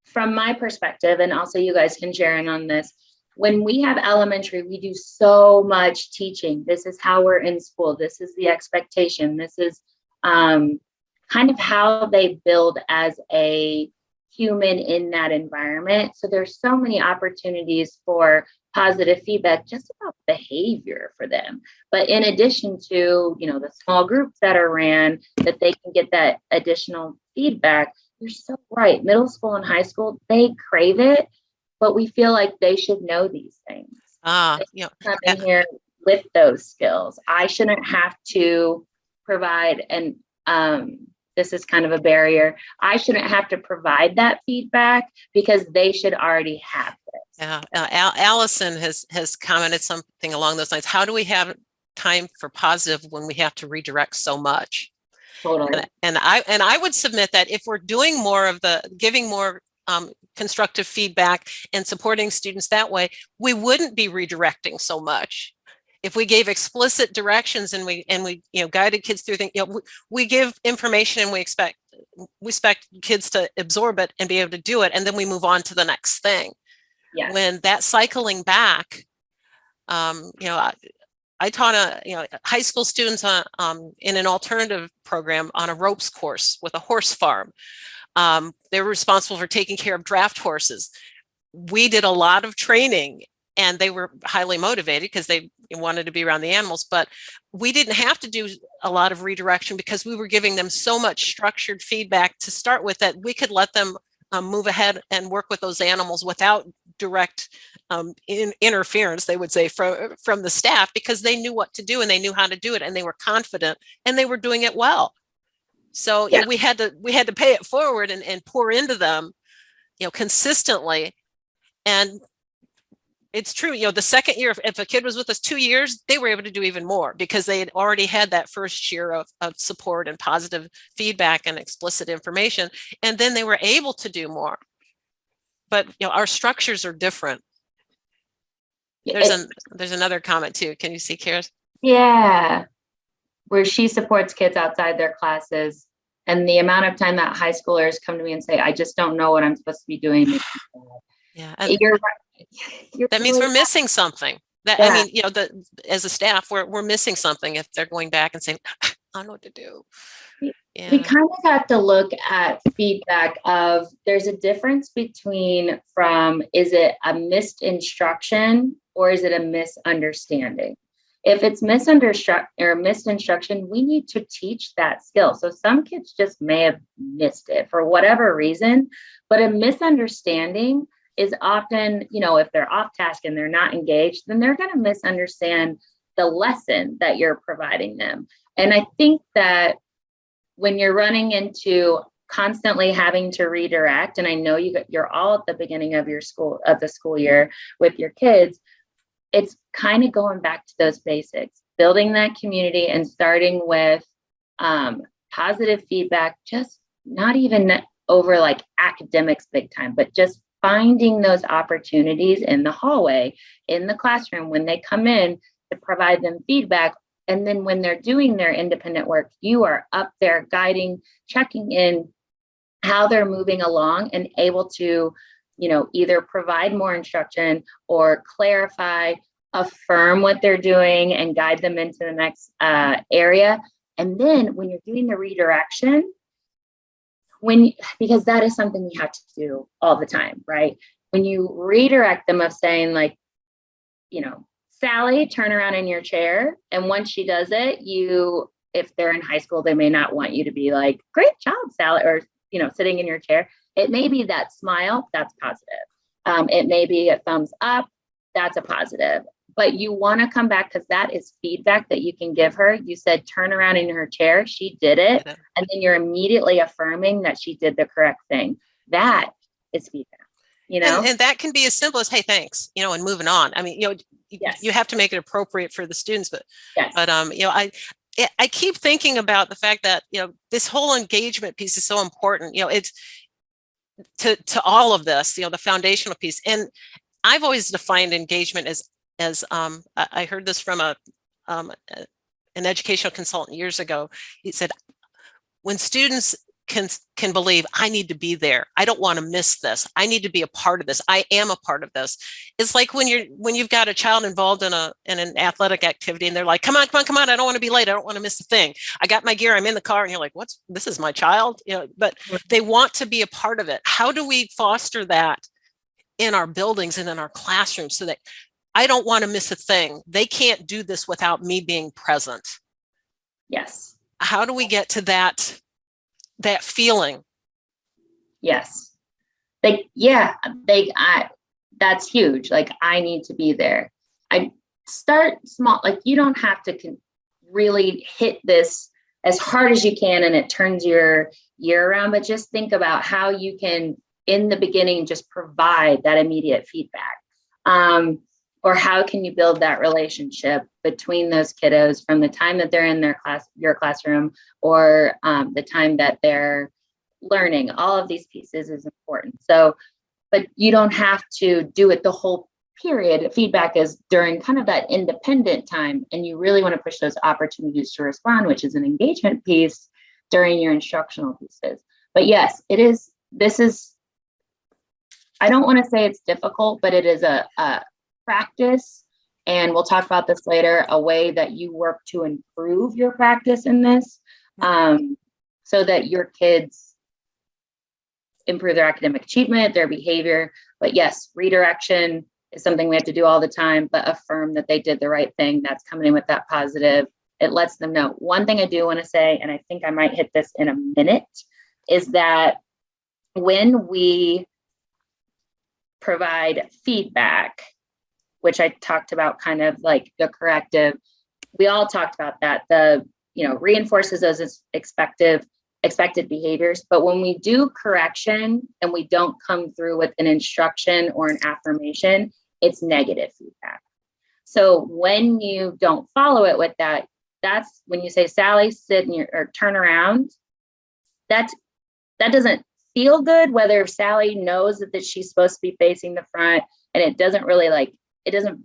From my perspective, and also you guys can share in on this, when we have elementary, we do so much teaching. This is how we're in school. This is the expectation. This is kind of how they build as a human in that environment. So there's so many opportunities for positive feedback just about behavior for them. But in addition to, the small groups that are ran, that they can get that additional feedback. You're so right. Middle school and high school, they crave it, but we feel like they should know these things.
They
come in here with those skills. I shouldn't have to provide, and this is kind of a barrier. I shouldn't have to provide that feedback because they should already have it.
Yeah, Allison has commented something along those lines. How do we have time for positive when we have to redirect so much?
Totally.
And I would submit that if we're doing more of giving more constructive feedback and supporting students that way, we wouldn't be redirecting so much. If we gave explicit directions and we guided kids through things, we give information and we expect kids to absorb it and be able to do it, and then we move on to the next thing.
Yes.
When that cycling back, I taught high school students in an alternative program on a ropes course with a horse farm. They were responsible for taking care of draft horses. We did a lot of training and they were highly motivated because they wanted to be around the animals, but we didn't have to do a lot of redirection because we were giving them so much structured feedback to start with that we could let them move ahead and work with those animals without direct interference, they would say, from the staff, because they knew what to do and they knew how to do it and they were confident and they were doing it well. So we had to pay it forward and pour into them, consistently. And it's true, the second year, if a kid was with us 2 years, they were able to do even more because they had already had that first year of support and positive feedback and explicit information. And then they were able to do more. But our structures are different. There's another comment too. Can you see, Kara?
Yeah. Where she supports kids outside their classes. And the amount of time that high schoolers come to me and say, I just don't know what I'm supposed to be doing.
Yeah.
You're right.
That means we're missing something. I mean, as a staff, we're missing something if they're going back and saying, I don't know what to do.
We kind of have to look at feedback of, there's a difference between is it a missed instruction or is it a misunderstanding? If it's missed instruction, we need to teach that skill. So some kids just may have missed it for whatever reason, but a misunderstanding is often, if they're off task and they're not engaged, then they're going to misunderstand the lesson that you're providing them. And I think that when you're running into constantly having to redirect, and I know you're all at the beginning of the school year with your kids, it's kind of going back to those basics, building that community and starting with positive feedback, just not even over like academics big time, but just finding those opportunities in the hallway, in the classroom, when they come in, to provide them feedback. And then when they're doing their independent work, you are up there guiding, checking in how they're moving along and able to, either provide more instruction or clarify, affirm what they're doing and guide them into the next area. And then when you're doing the redirection, because that is something we have to do all the time, right? When you redirect them of saying like, Sally, turn around in your chair. And once she does it, if they're in high school, they may not want you to be like, great job, Sally, or, sitting in your chair. It may be that smile, that's positive. It may be a thumbs up, that's a positive. But you want to come back because that is feedback that you can give her. You said, turn around in her chair. She did it. And then you're immediately affirming that she did the correct thing. That is feedback,
And that can be as simple as, hey, thanks, and moving on. I mean,
yes.
You have to make it appropriate for the students, but,
yes.
but I keep thinking about the fact that, this whole engagement piece is so important. It's to all of this, the foundational piece. And I've always defined engagement as I heard this from an educational consultant years ago. He said, when students can believe I need to be there. I don't want to miss this. I need to be a part of this. I am a part of this. It's like when you've got a child involved in an athletic activity and they're like, come on. I don't want to be late. I don't want to miss a thing. I got my gear. I'm in the car. And you're like, this is my child, but they want to be a part of it. How do we foster that in our buildings and in our classrooms so that I don't want to miss a thing? They can't do this without me being present.
Yes.
How do we get to that feeling?
Yes. That's huge. Like, I need to be there. I start small. Like, you don't have to really hit this as hard as you can and it turns your year around, but just think about how you can, in the beginning, just provide that immediate feedback. Or how can you build that relationship between those kiddos from the time that they're in your classroom, or the time that they're learning? All of these pieces is important. So, but you don't have to do it the whole period. Feedback is during kind of that independent time, and you really want to push those opportunities to respond, which is an engagement piece during your instructional pieces. But yes, I don't want to say it's difficult, but it is a practice, and we'll talk about this later, a way that you work to improve your practice in this, so that your kids improve their academic achievement, their behavior. But yes, redirection is something we have to do all the time, but affirm that they did the right thing. That's coming in with that positive. It lets them know. One thing I do want to say, and I think I might hit this in a minute, is that when we provide feedback, which I talked about, kind of like the corrective, we all talked about that, reinforces those expected behaviors. But when we do correction and we don't come through with an instruction or an affirmation, it's negative feedback. So when you don't follow it with that, that's when you say, Sally, sit or turn around. That doesn't feel good, whether Sally knows that she's supposed to be facing the front, and it doesn't really it doesn't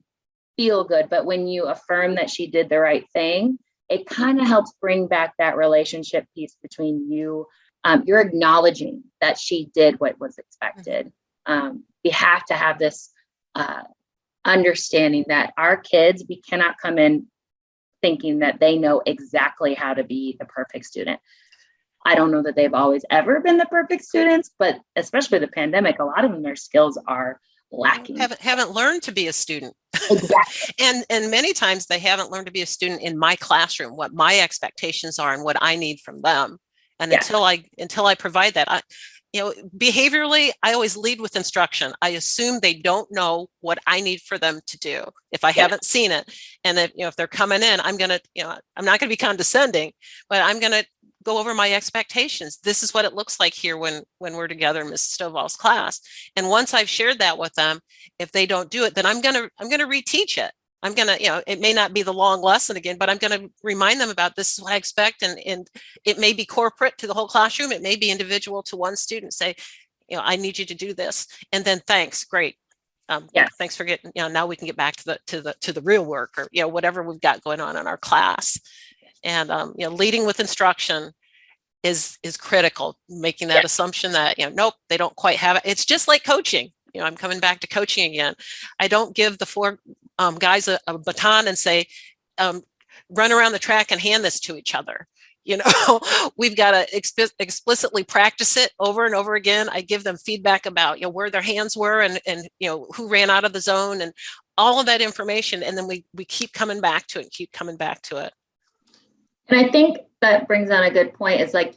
feel good. But when you affirm that she did the right thing, it kind of helps bring back that relationship piece between you. You're acknowledging that she did what was expected. We have to have this understanding that our kids, we cannot come in thinking that they know exactly how to be the perfect student. I don't know that they've always ever been the perfect students, but especially the pandemic, a lot of them, their skills are lacking.
Haven't learned to be a student.
Exactly.
and many times they haven't learned to be a student in my classroom, what my expectations are and what I need from them. And until I provide that, behaviorally, I always lead with instruction. I assume they don't know what I need for them to do if I haven't seen it. And if they're coming in, I'm not going to be condescending, but I'm going to go over my expectations. This is what it looks like here when we're together in Ms. Stovall's class. And once I've shared that with them, if they don't do it, then I'm going to reteach it. I'm going to, it may not be the long lesson again, but I'm going to remind them about this is what I expect. And it may be corporate to the whole classroom. It may be individual to one student. Say, I need you to do this. And then thanks. Great. Thanks for getting, now we can get back to the real work, or, whatever we've got going on in our class. And, leading with instruction is critical, making that assumption that, nope, they don't quite have it. It's just like coaching. I'm coming back to coaching again. I don't give the four guys a baton and say, run around the track and hand this to each other. We've got to explicitly practice it over and over again. I give them feedback about, where their hands were and who ran out of the zone and all of that information. And then we keep coming back to it.
And I think that brings on a good point. It's like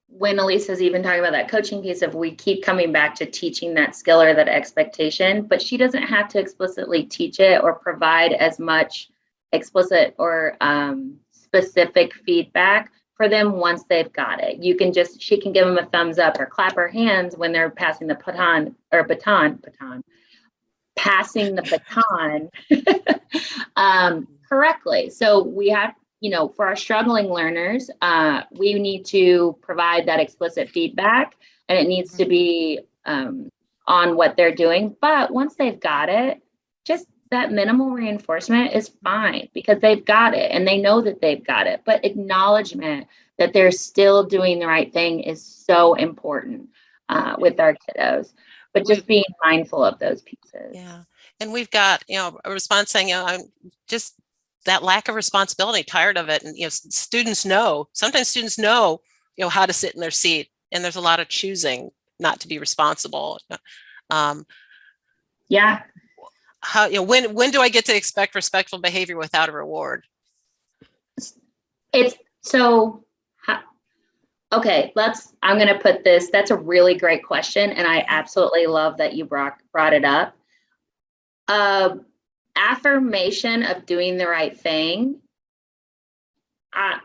when Alisa's even talking about that coaching piece of, we keep coming back to teaching that skill or that expectation, but she doesn't have to explicitly teach it or provide as much explicit or specific feedback for them once they've got it. She can give them a thumbs up or clap her hands when they're passing the passing the baton correctly. So we have, for our struggling learners, we need to provide that explicit feedback, and it needs to be on what they're doing. But once they've got it, just that minimal reinforcement is fine because they've got it and they know that they've got it. But acknowledgement that they're still doing the right thing is so important with our kiddos. But just being mindful of those pieces.
Yeah. And we've got, a response saying, I'm just that lack of responsibility, tired of it. And, sometimes students know, how to sit in their seat, and there's a lot of choosing not to be responsible.
Yeah.
How, when do I get to expect respectful behavior without a reward?
It's so, okay, I'm going to put this, that's a really great question. And I absolutely love that you brought it up. Affirmation of doing the right thing. I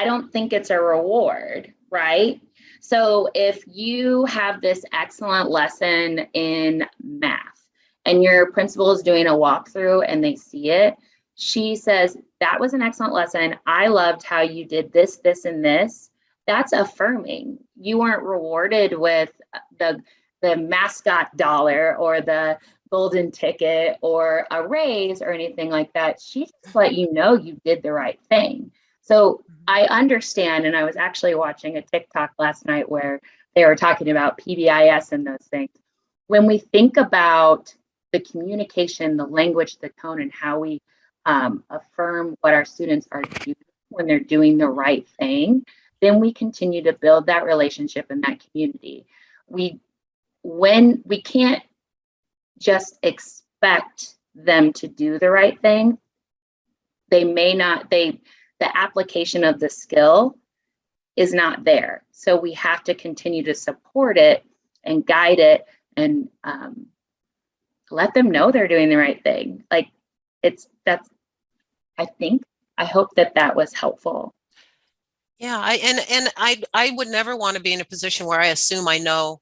don't think it's a reward, right? So if you have this excellent lesson in math and your principal is doing a walkthrough and they see it, she says, that was an excellent lesson. I loved how you did this, this, and this. That's affirming. You weren't rewarded with the mascot dollar or the golden ticket or a raise or anything like that. She just let you know you did the right thing. So I understand, and I was actually watching a TikTok last night where they were talking about PBIS and those things. When we think about the communication, the language, the tone, and how we affirm what our students are doing when they're doing the right thing, then we continue to build that relationship in that community. When we can't just expect them to do the right thing, the application of the skill is not there. So we have to continue to support it and guide it and let them know they're doing the right thing. I hope that was helpful.
Yeah, I would never want to be in a position where I assume I know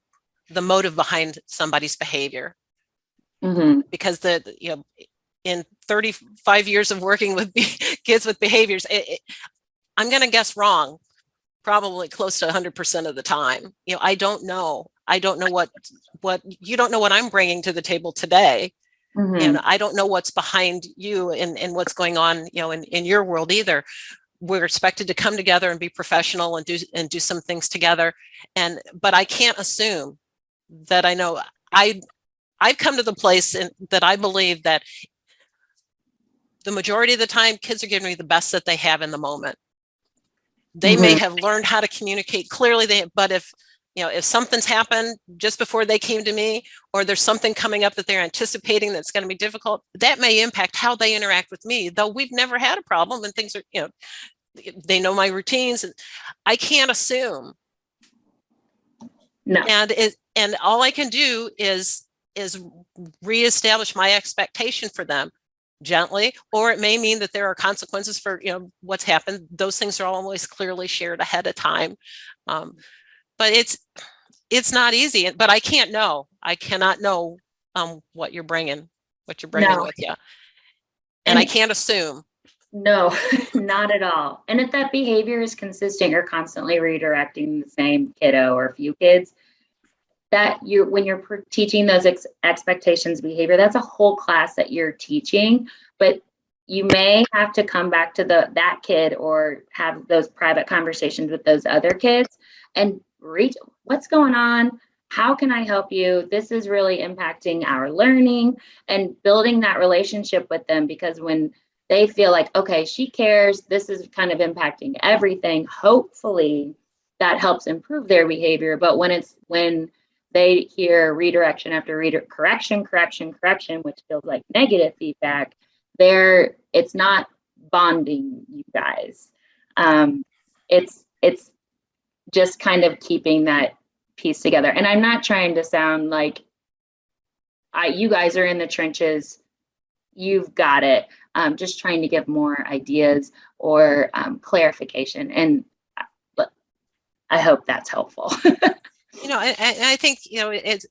the motive behind somebody's behavior.
Mm-hmm.
Because in 35 years of working with kids with behaviors, I'm going to guess wrong, probably close to 100% of the time. I don't know what you don't know what I'm bringing to the table today.
Mm-hmm.
And I don't know what's behind you and what's going on, in your world either. We're expected to come together and be professional and do some things together. But I can't assume that I know. I've come to the place that I believe that the majority of the time, kids are giving me the best that they have in the moment. They may have learned how to communicate clearly, but if something's happened just before they came to me, or there's something coming up that they're anticipating that's going to be difficult, that may impact how they interact with me, though we've never had a problem and things are, they know my routines, and I can't assume.
No.
And all I can do is reestablish my expectation for them gently, or it may mean that there are consequences for what's happened. Those things are always clearly shared ahead of time, but it's not easy. But I cannot know what you're bringing with you, and I can't assume.
No, not at all. And if that behavior is consistent, you're constantly redirecting the same kiddo or a few kids, when you're teaching those expectations behavior, that's a whole class that you're teaching, but you may have to come back to that kid or have those private conversations with those other kids and reach what's going on. How can I help you? This is really impacting our learning, and building that relationship with them, because when they feel like, okay, she cares, this is kind of impacting everything, hopefully that helps improve their behavior. But when they hear redirection after correction, which feels like negative feedback, it's not bonding you guys. It's just kind of keeping that piece together. And I'm not trying to sound like you guys are in the trenches, you've got it. Just trying to give more ideas or clarification. And I hope that's helpful.
I think,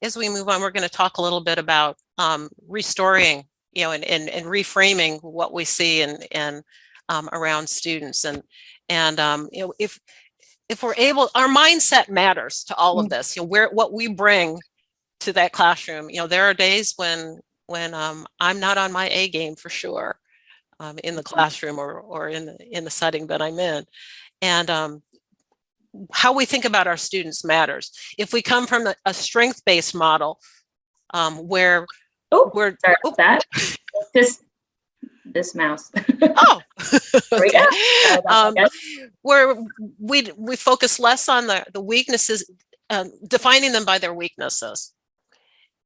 as we move on, we're going to talk a little bit about restoring, and reframing what we see and around students. And if we're able, our mindset matters to all of this, what we bring to that classroom. There are days when when I'm not on my A game for sure, in the classroom or in the setting that I'm in. And how we think about our students matters. If we come from a strength-based model, where
sorry about that. Just this mouse.
Oh, okay.
That,
Where we focus less on the weaknesses, defining them by their weaknesses,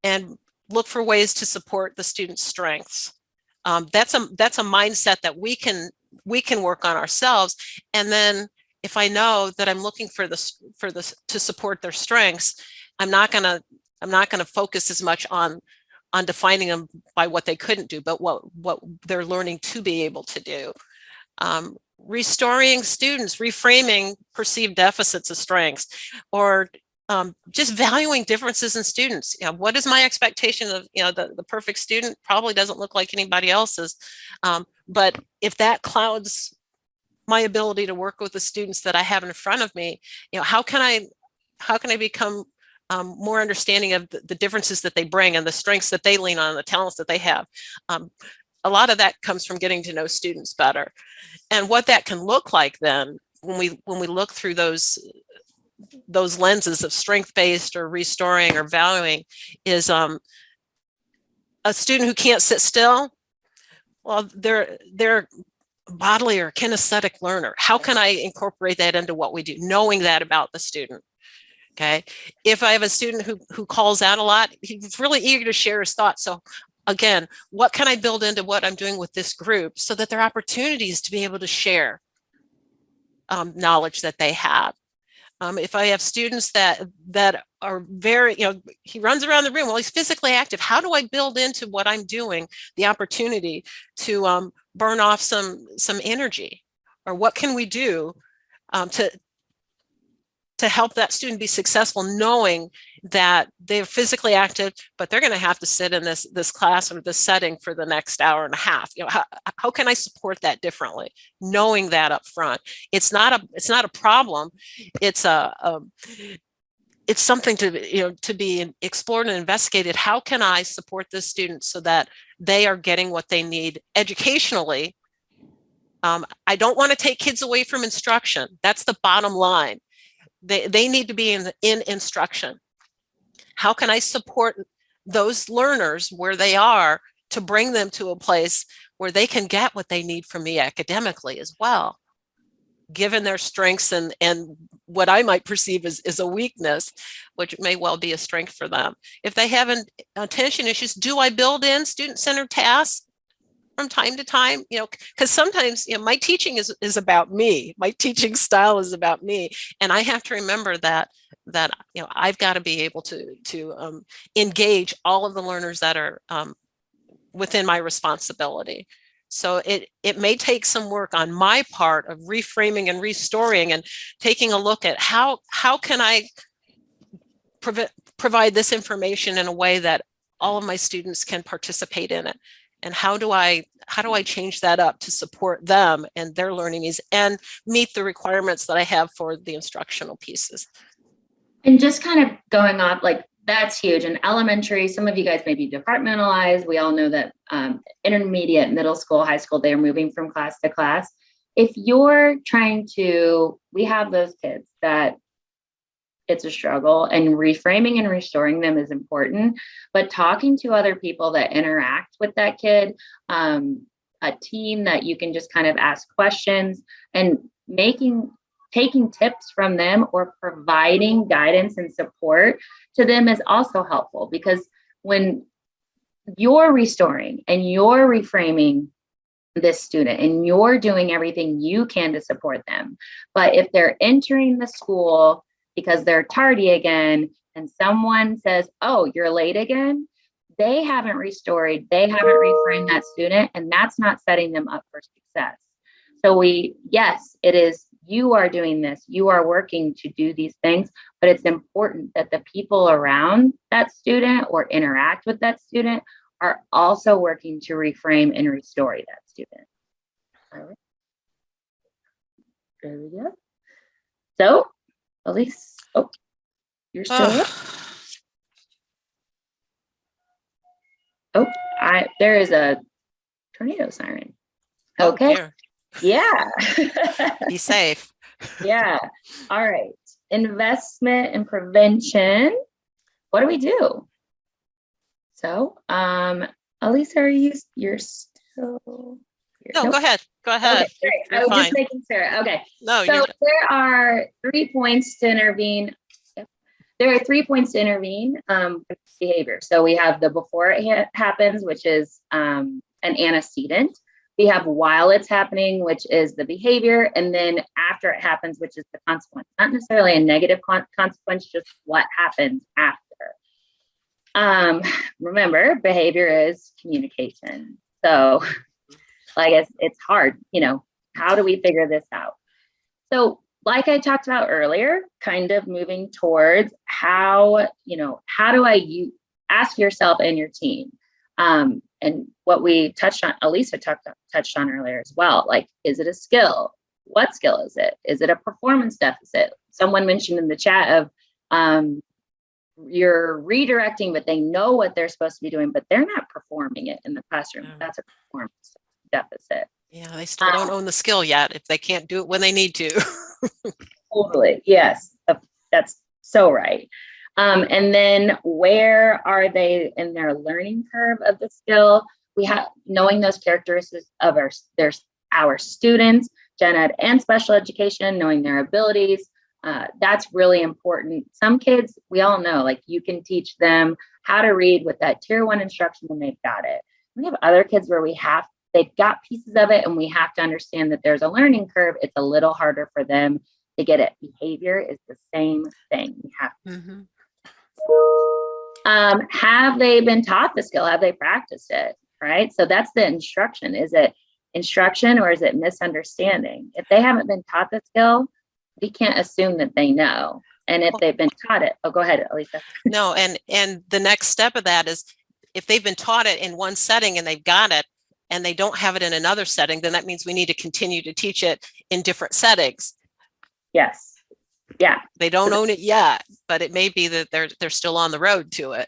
and look for ways to support the student's strengths. That's a mindset that we can work on ourselves. And then if I know that I'm looking for this to support their strengths, I'm not gonna focus as much on defining them by what they couldn't do, but what they're learning to be able to do. Restoring students, reframing perceived deficits as strengths, or just valuing differences in students. You know, what is my expectation of, the perfect student? Probably doesn't look like anybody else's. But if that clouds my ability to work with the students that I have in front of me, how can I become more understanding of the differences that they bring and the strengths that they lean on, the talents that they have. A lot of that comes from getting to know students better. And what that can look like then, when we look through those lenses of strength-based or restoring or valuing, is a student who can't sit still. Well, they're bodily or kinesthetic learner. How can I incorporate that into what we do, knowing that about the student? Okay. If I have a student who calls out a lot, he's really eager to share his thoughts. So again, what can I build into what I'm doing with this group so that there are opportunities to be able to share knowledge that they have? If I have students that are very, he runs around the room, well, he's physically active. How do I build into what I'm doing the opportunity to burn off some energy? Or what can we do to help that student be successful, knowing that they're physically active, but they're going to have to sit in this class or this setting for the next hour and a half? How can I support that differently? Knowing that up front, it's not a problem. It's it's something to be explored and investigated. How can I support the students so that they are getting what they need educationally? I don't want to take kids away from instruction. That's the bottom line. They need to be in instruction. How can I support those learners where they are to bring them to a place where they can get what they need from me academically as well, given their strengths and what I might perceive as a weakness, which may well be a strength for them. If they have attention issues, do I build in student-centered tasks from time to time? Because sometimes my teaching is about me. My teaching style is about me, and I have to remember that I've got to be able to engage all of the learners that are within my responsibility. So it may take some work on my part of reframing and restoring and taking a look at how can I provide this information in a way that all of my students can participate in it. And how do I change that up to support them and their learning needs and meet the requirements that I have for the instructional pieces?
And just kind of going off, like, that's huge. In elementary, some of you guys may be departmentalized. We all know that intermediate, middle school, high school, they're moving from class to class. If you're we have those kids that it's a struggle, and reframing and restoring them is important, but talking to other people that interact with that kid, a team that you can just kind of ask questions and taking tips from them or providing guidance and support to them is also helpful, because when you're restoring and you're reframing this student and you're doing everything you can to support them, but if they're entering the school because they're tardy again and someone says, oh, you're late again, they haven't restored, they haven't reframed that student, and that's not setting them up for success. So yes, it is, you are doing this, you are working to do these things, but it's important that the people around that student or interact with that student are also working to reframe and restore that student. All right. There we go. So, Elise, you're still up. Oh, There is a tornado siren.
Oh,
Okay.
dear.
Yeah.
Be safe.
Yeah. All right. Investment and prevention. What do we do? So, Alisa, you're still here?
No,
Nope.
Go ahead. Go ahead.
Okay, great.
You're
I was
fine.
just making sure. Okay.
No,
So
you're
there are 3 points to intervene. Yep. There are 3 points to intervene with behavior. So we have the before it happens, which is an antecedent. We have while it's happening, which is the behavior, and then after it happens, which is the consequence. Not necessarily a negative consequence, just what happens after. Remember, behavior is communication. So, like it's hard, how do we figure this out? So, like I talked about earlier, kind of moving towards how do ask yourself and your team, and what we touched on, Alisa touched on earlier as well. Like, is it a skill? What skill is it? Is it a performance deficit? Someone mentioned in the chat of you're redirecting, but they know what they're supposed to be doing, but they're not performing it in the classroom.
Yeah.
That's a performance deficit.
Yeah, they still don't own the skill yet if they can't do it when they need to.
Totally. Yes. That's so right. And then where are they in their learning curve of the skill? We have knowing those characteristics of our students, gen ed and special education, knowing their abilities. That's really important. Some kids, we all know, like you can teach them how to read with that tier 1 instruction when they've got it. We have other kids where they've got pieces of it and we have to understand that there's a learning curve. It's a little harder for them to get it. Behavior is the same thing. We have to. Have they been taught the skill? Have they practiced it? Right. So that's the instruction. Is it instruction or is it misunderstanding? If they haven't been taught the skill, we can't assume that they know. And if they've been taught it, go ahead, Alisa.
No, and the next step of that is if they've been taught it in one setting and they've got it and they don't have it in another setting, then that means we need to continue to teach it in different settings.
Yes. Yeah.
They don't own it yet, but it may be that they're still on the road to it.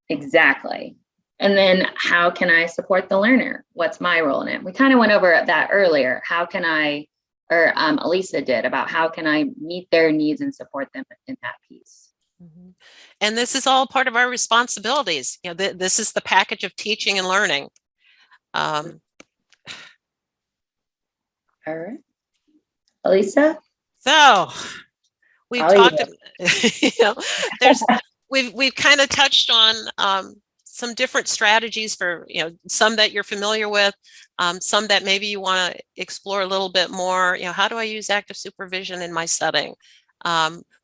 Exactly. And then how can I support the learner? What's my role in it? We kind of went over that earlier. How can I, or Alisa did, about how can I meet their needs and support them in that piece?
And this is all part of our responsibilities. This is the package of teaching and learning.
All right. Alisa?
So we've talked, we've kind of touched on some different strategies for, some that you're familiar with, some that maybe you want to explore a little bit more. How do I use active supervision in my setting?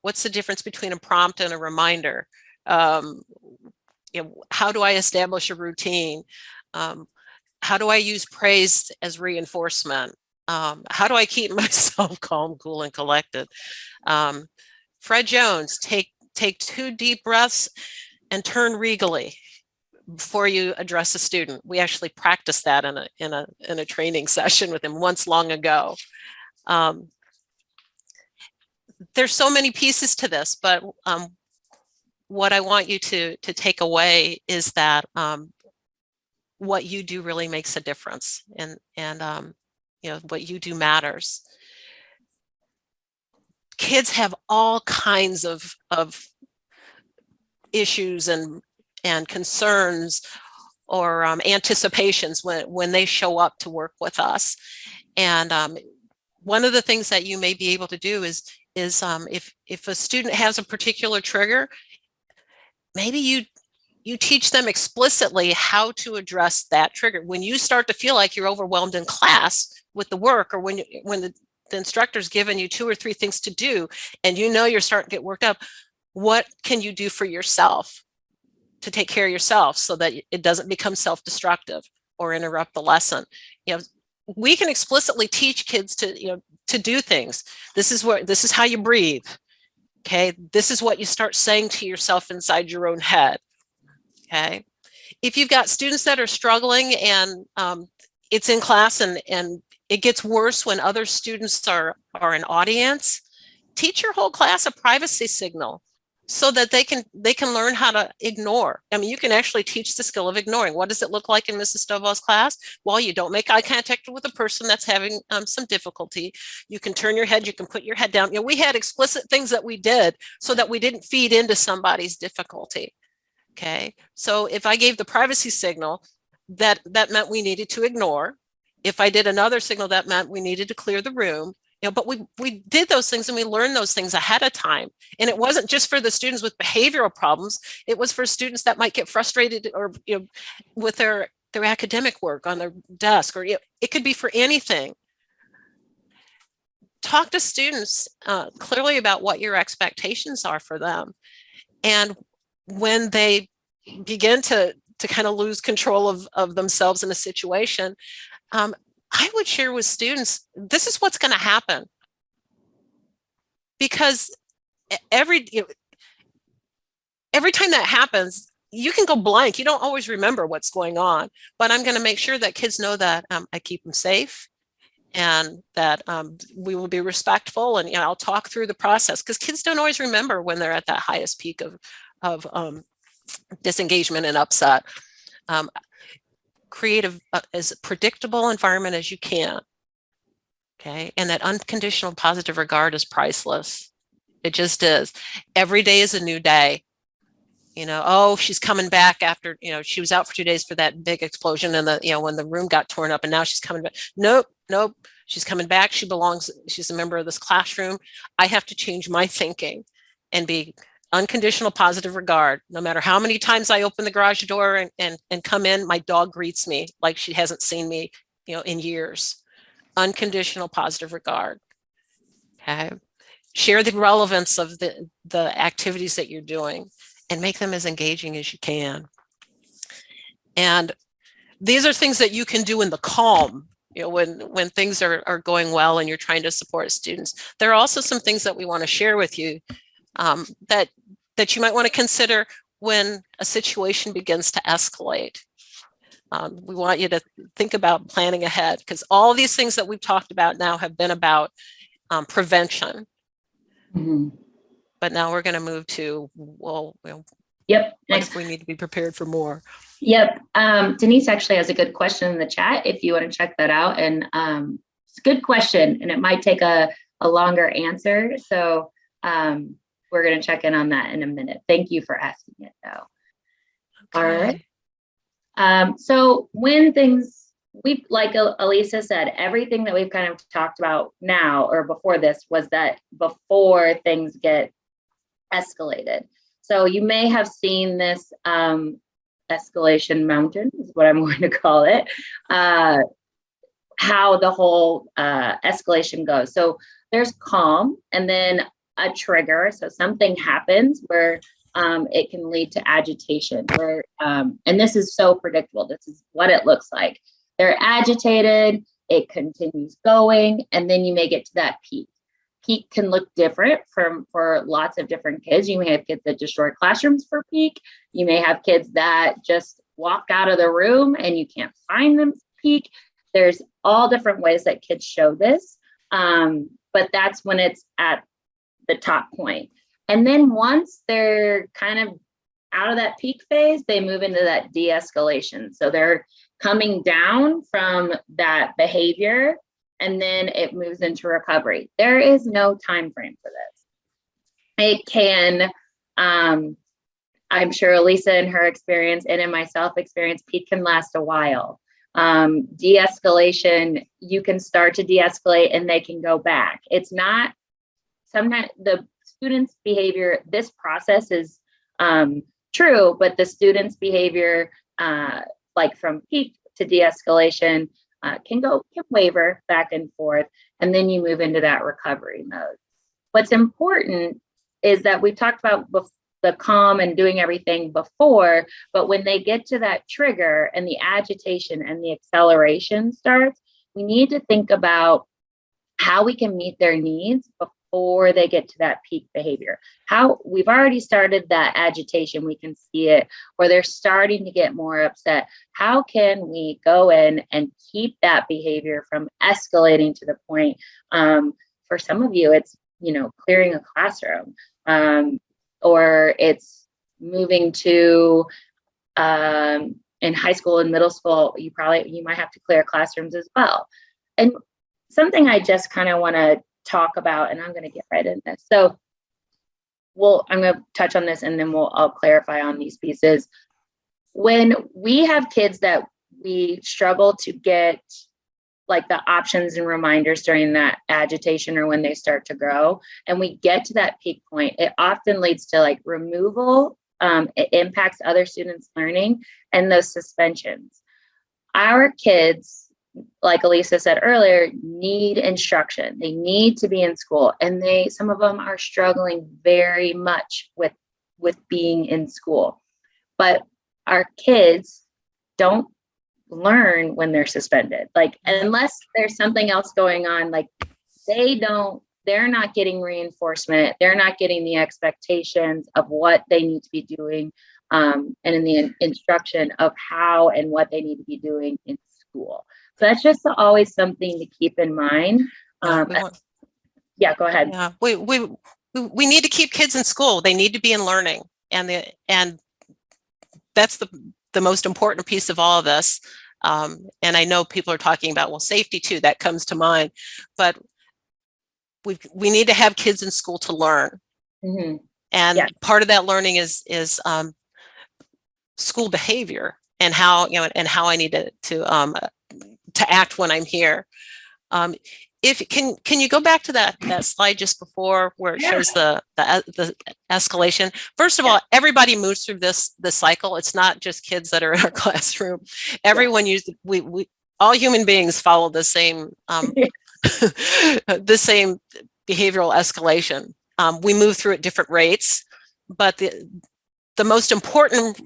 What's the difference between a prompt and a reminder? How do I establish a routine? How do I use praise as reinforcement? How do I keep myself calm, cool, and collected? Fred Jones, take 2 deep breaths and turn regally before you address a student. We actually practiced that in a training session with him once long ago. There's so many pieces to this, but what I want you to take away is that what you do really makes a difference, and what you do matters. Kids have all kinds of issues and concerns or anticipations when they show up to work with us. And one of the things that you may be able to do is if a student has a particular trigger, maybe you teach them explicitly how to address that trigger. When you start to feel like you're overwhelmed in class with the work, or when the instructor's given you 2 or 3 things to do, and you're starting to get worked up, what can you do for yourself to take care of yourself so that it doesn't become self-destructive or interrupt the lesson? We can explicitly teach kids to do things. This is how you breathe. Okay. This is what you start saying to yourself inside your own head. Okay. If you've got students that are struggling and it's in class and it gets worse when other students are an audience, teach your whole class a privacy signal. so that they can learn how to ignore. I mean, you can actually teach the skill of ignoring. What does it look like in Mrs. Stovall's class? Well, you don't make eye contact with a person that's having some difficulty. You can turn your head, you can put your head down. We had explicit things that we did so that we didn't feed into somebody's difficulty. Okay, so if I gave the privacy signal, that meant we needed to ignore. If I did another signal, that meant we needed to clear the room. But we did those things and we learned those things ahead of time. And it wasn't just for the students with behavioral problems. It was for students that might get frustrated or with their academic work on their desk, or it could be for anything. Talk to students clearly about what your expectations are for them. And when they begin to kind of lose control of themselves in a situation, I would share with students, this is what's going to happen. Because every time that happens, you can go blank. You don't always remember what's going on, but I'm going to make sure that kids know that I keep them safe, and that we will be respectful, and I'll talk through the process, because kids don't always remember when they're at that highest peak of disengagement and upset. Create as predictable environment as you can. Okay, and that unconditional positive regard is priceless. It just is. Every day is a new day. Oh, she's coming back after, she was out for 2 days for that big explosion and when the room got torn up, and now she's coming back. Nope. She's coming back. She's a member of this classroom. I have to change my thinking and be unconditional positive regard. No matter how many times I open the garage door and come in, my dog greets me like she hasn't seen me, in years. Unconditional positive regard. Okay. Share the relevance of the activities that you're doing and make them as engaging as you can. And these are things that you can do in the calm, when things are going well and you're trying to support students. There are also some things that we want to share with you that you might want to consider when a situation begins to escalate. We want you to think about planning ahead, because all these things that we've talked about now have been about prevention. Mm-hmm. But now we're going to move to,
yep.
What if we need to be prepared for more?
Yep. Denise actually has a good question in the chat if you want to check that out. And it's a good question, and it might take a longer answer. So we're going to check in on that in a minute. Thank you for asking it, though. Okay. All right. So when like Alisa said, everything that we've kind of talked about now or before this was that before things get escalated. So you may have seen this escalation mountain is what I'm going to call it, how the whole escalation goes. So there's calm, and then a trigger. So something happens where it can lead to agitation, where, and this is so predictable. This is what it looks like. They're agitated, it continues going, and then you may get to that peak. Peak can look different for lots of different kids. You may have kids that destroy classrooms for peak. You may have kids that just walk out of the room and you can't find them peak. There's all different ways that kids show this, but that's when it's at the top point. And then once they're kind of out of that peak phase, they move into that de-escalation. So they're coming down from that behavior, and then it moves into recovery. There is no time frame for this. It can, I'm sure Alisa in her experience and in my self experience, peak can last a while. De-escalation, you can start to de-escalate and they can go back. It's not, sometimes the student's behavior, this process is true, but the student's behavior, like from peak to de-escalation, can waver back and forth, and then you move into that recovery mode. What's important is that we talked about the calm and doing everything before, but when they get to that trigger and the agitation and the acceleration starts, we need to think about how we can meet their needs before they get to that peak behavior. How we've already started that agitation, we can see it, or they're starting to get more upset. How can we go in and keep that behavior from escalating to the point? For some of you, it's clearing a classroom. or it's moving to in high school and middle school, you might have to clear classrooms as well. And something I just kind of want to talk about, and I'm going to get right in this. So I'm going to touch on this and then I'll clarify on these pieces. When we have kids that we struggle to get like the options and reminders during that agitation or when they start to grow, and we get to that peak point, it often leads to like removal. It impacts other students' learning and those suspensions. Our kids, like Alisa said earlier, need instruction. They need to be in school, and some of them are struggling very much with being in school. But our kids don't learn when they're suspended. Like, unless there's something else going on, like they're not getting reinforcement. They're not getting the expectations of what they need to be doing, and in the instruction of how and what they need to be doing in school. So that's just always something to keep in mind. Yeah, go ahead.
Yeah, we need to keep kids in school. They need to be in learning, and that's the most important piece of all of this. And I know people are talking about, well, safety too, that comes to mind, but we need to have kids in school to learn. Mm-hmm. And part of that learning is school behavior and how, and how I need to act when I'm here. If can you go back to that slide just before where it shows the escalation? First of all, everybody moves through this cycle. It's not just kids that are in our classroom. Everyone we all human beings follow the same the same behavioral escalation. We move through at different rates, but the most important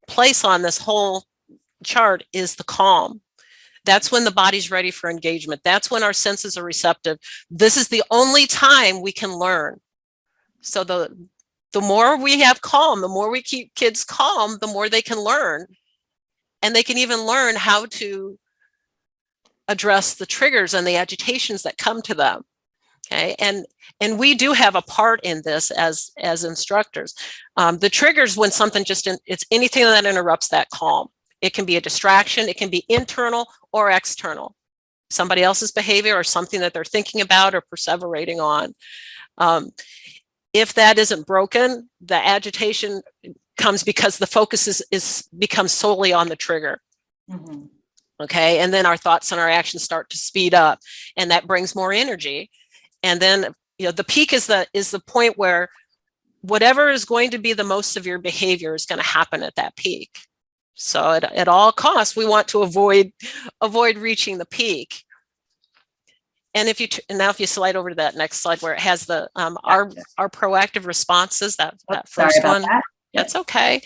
place on this whole chart is the calm. That's when the body's ready for engagement. That's when our senses are receptive. This is the only time we can learn. So the more we have calm, the more we keep kids calm, the more they can learn. And they can even learn how to address the triggers and the agitations that come to them. Okay, and we do have a part in this as instructors. The triggers, when something it's anything that interrupts that calm. It can be a distraction. It can be internal or external. Somebody else's behavior or something that they're thinking about or perseverating on. If that isn't broken, the agitation comes because the focus becomes solely on the trigger. Mm-hmm. Okay, and then our thoughts and our actions start to speed up, and that brings more energy. And then the peak is the point where whatever is going to be the most severe behavior is going to happen at that peak. So at all costs, we want to avoid reaching the peak. And if you slide over to that next slide where it has the our proactive responses, that first one, that's okay.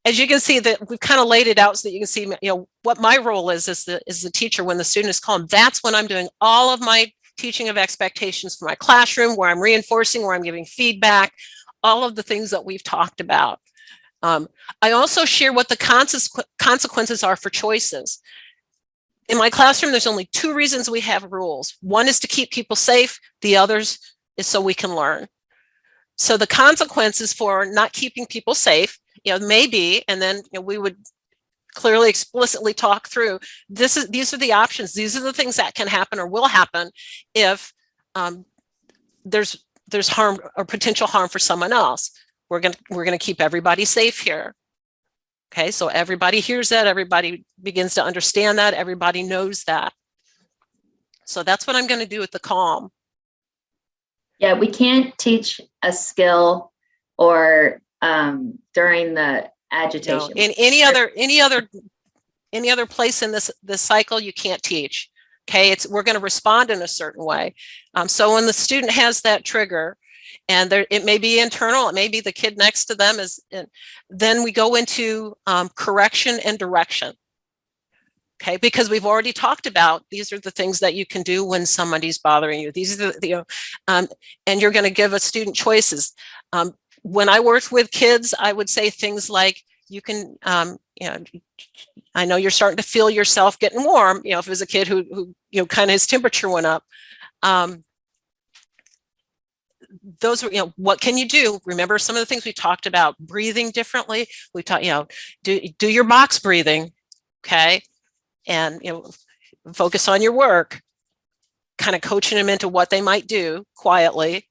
As you can see, that we've kind of laid it out so that you can see, what my role is the teacher when the student is calm. That's when I'm doing all of my teaching of expectations for my classroom, where I'm reinforcing, where I'm giving feedback, all of the things that we've talked about. I also share what the consequences are for choices. In my classroom, there's only two reasons we have rules. One is to keep people safe. The others is so we can learn. So the consequences for not keeping people safe, may be, and then we would clearly explicitly talk through, these are the options. These are the things that can happen or will happen if there's harm or potential harm for someone else. We're gonna keep everybody safe here. Okay, so everybody hears that, everybody begins to understand that, everybody knows that. So that's what I'm going to do with the calm.
Yeah, we can't teach a skill or during the agitation.
In any other place in this cycle, you can't teach. Okay, we're going to respond in a certain way. So when the student has that trigger, and it may be internal, it may be the kid next to them, then we go into correction and direction. Okay, because we've already talked about these are the things that you can do when somebody's bothering you. These are and you're going to give a student choices. When I worked with kids, I would say things like, you can, I know you're starting to feel yourself getting warm. If it was a kid who kind of his temperature went up. those are, what can you do? Remember some of the things we talked about, breathing differently. We talked, do your box breathing, okay? And, focus on your work, kind of coaching them into what they might do quietly.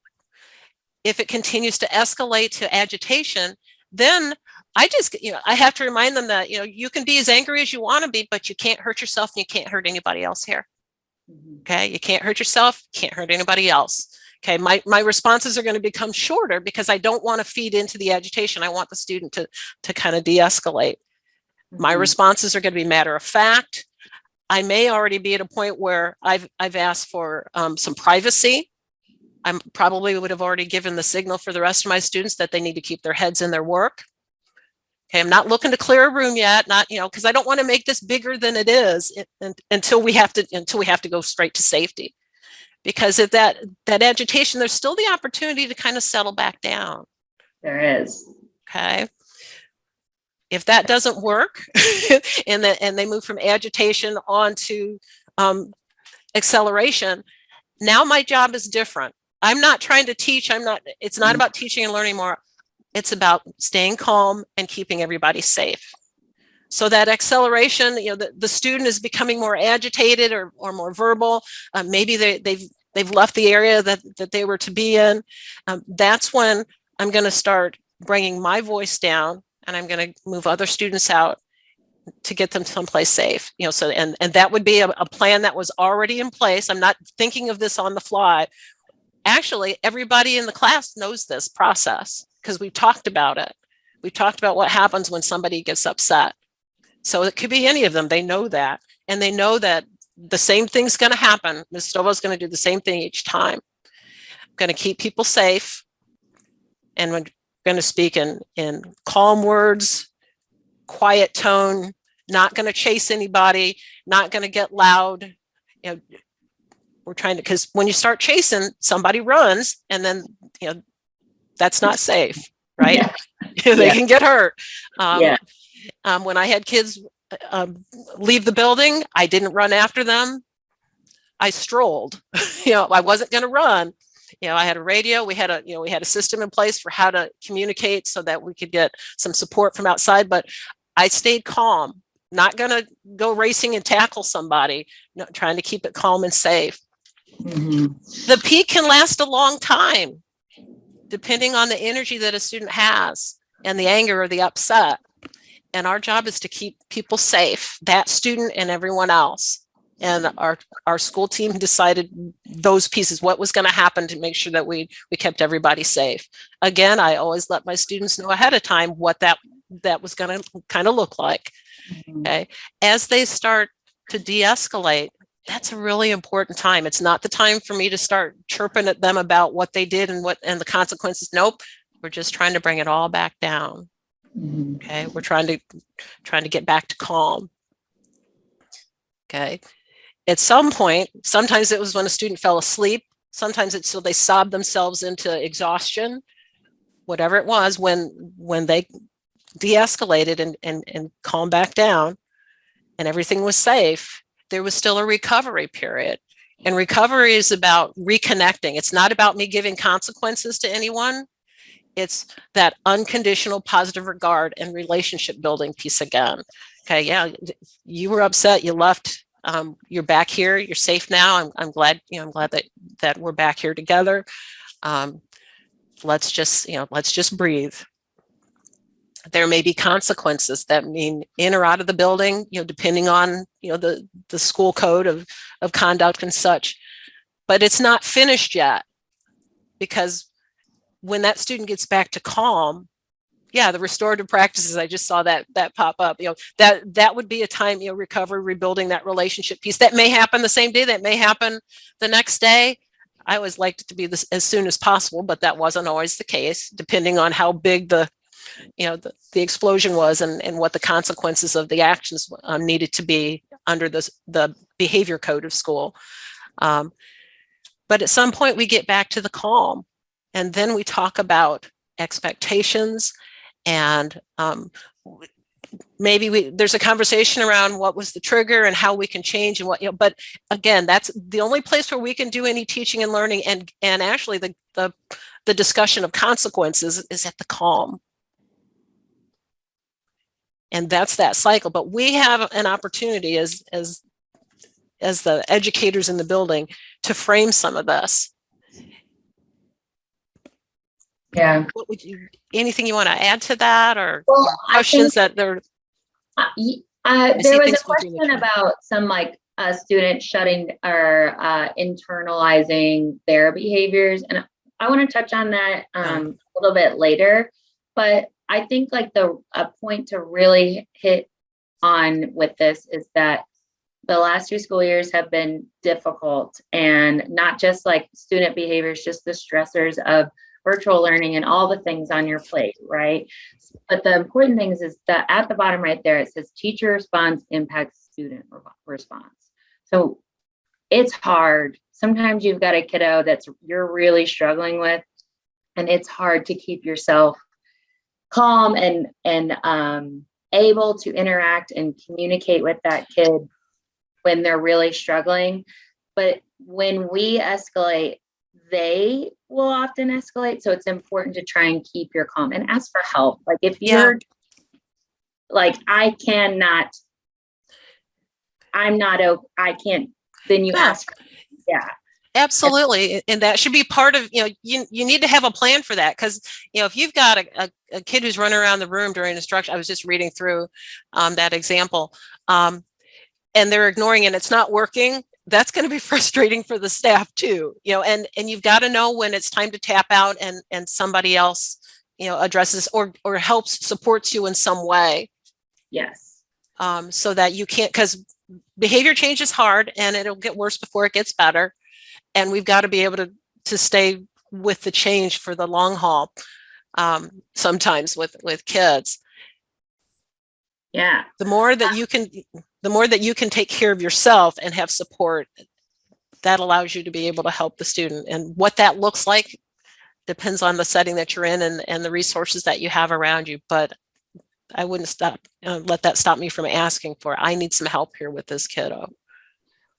If it continues to escalate to agitation, then I just, I have to remind them that, you can be as angry as you want to be, but you can't hurt yourself and you can't hurt anybody else here. Okay. You can't hurt yourself, can't hurt anybody else. Okay. My responses are going to become shorter because I don't want to feed into the agitation. I want the student to kind of de-escalate. My responses are going to be matter of fact. I may already be at a point where I've asked for some privacy. I probably would have already given the signal for the rest of my students that they need to keep their heads in their work. Okay, I'm not looking to clear a room yet, not, because I don't want to make this bigger than it is until we have to go straight to safety. Because if that agitation, there's still the opportunity to kind of settle back down.
There is.
Okay. If that doesn't work and they move from agitation on to acceleration, now my job is different. I'm not trying to teach. It's not about teaching and learning more. It's about staying calm and keeping everybody safe. So that acceleration, the student is becoming more agitated or more verbal. Maybe they've left the area that they were to be in. That's when I'm going to start bringing my voice down, and I'm going to move other students out to get them someplace safe. So and that would be a plan that was already in place. I'm not thinking of this on the fly. Actually, everybody in the class knows this process because we talked about it. We talked about what happens when somebody gets upset. So it could be any of them. They know that. And they know that the same thing's going to happen. Ms. Stovall is going to do the same thing each time. I'm going to keep people safe. And we're going to speak in calm words, quiet tone, not going to chase anybody, not going to get loud. We're trying to, because when you start chasing, somebody runs, and then, that's not safe, right? Yeah. They can get hurt. When I had kids leave the building, I didn't run after them. I strolled. I wasn't going to run. I had a radio. We had a system in place for how to communicate so that we could get some support from outside. But I stayed calm. Not going to go racing and tackle somebody. Trying to keep it calm and safe. The peak can last a long time, depending on the energy that a student has and the anger or the upset. And our job is to keep people safe, that student and everyone else. And our school team decided those pieces, what was going to happen to make sure that we kept everybody safe. Again, I always let my students know ahead of time what that was going to kind of look like. Okay. As they start to de-escalate, that's a really important time. It's not the time for me to start chirping at them about what they did and the consequences. Nope. We're just trying to bring it all back down. Okay. We're trying to get back to calm. Okay. At some point, sometimes it was when a student fell asleep. Sometimes it's so they sobbed themselves into exhaustion, whatever it was, when they de-escalated and calmed back down and everything was safe, there was still a recovery period. And recovery is about reconnecting. It's not about me giving consequences to anyone. It's that unconditional positive regard and relationship building piece again. Okay, yeah, you were upset, you left, you're back here, you're safe now. I'm glad, I'm glad that we're back here together. Let's just breathe. There may be consequences that mean in or out of the building, depending on, the school code of conduct and such, but it's not finished yet, because when that student gets back to calm, yeah, the restorative practices, I just saw that pop up, that would be a time, recovery, rebuilding that relationship piece. That may happen the same day, that may happen the next day. I always liked it to be this as soon as possible, but that wasn't always the case, depending on how big the explosion was and what the consequences of the actions needed to be under the behavior code of school. But at some point we get back to the calm, and then we talk about expectations, and maybe there's a conversation around what was the trigger and how we can change and what, but again, that's the only place where we can do any teaching and learning. And actually the the discussion of consequences is at the calm. And that's that cycle. But we have an opportunity as the educators in the building to frame some of this.
Yeah.
What would you, anything you want to add to that, or
I
questions
think,
that they're?
there was a question about some like students shutting or internalizing their behaviors, and I want to touch on that a little bit later. But I think like a point to really hit on with this is that the last 2 school years have been difficult, and not just like student behaviors, just the stressors of virtual learning and all the things on your plate, right? But the important thing is that at the bottom right there, it says teacher response impacts student response. So it's hard. Sometimes you've got a kiddo you're really struggling with, and it's hard to keep yourself calm and able to interact and communicate with that kid when they're really struggling. But when we escalate, they will often escalate. So it's important to try and keep your calm and ask for help. Like if you're like, I can't, then you ask. Yeah.
Absolutely. And that should be part of, you need to have a plan for that. Because, if you've got a kid who's running around the room during instruction, I was just reading through that example, and they're ignoring and it's not working, that's going to be frustrating for the staff too, and you've got to know when it's time to tap out and somebody else, addresses or helps, supports you in some way.
Yes.
So that you can't, because behavior change is hard and it'll get worse before it gets better. And we've got to be able to stay with the change for the long haul. Sometimes with kids.
Yeah.
The more that you can take care of yourself and have support, that allows you to be able to help the student. And what that looks like depends on the setting that you're in and the resources that you have around you. But I wouldn't let that stop me from asking for, I need some help here with this kiddo.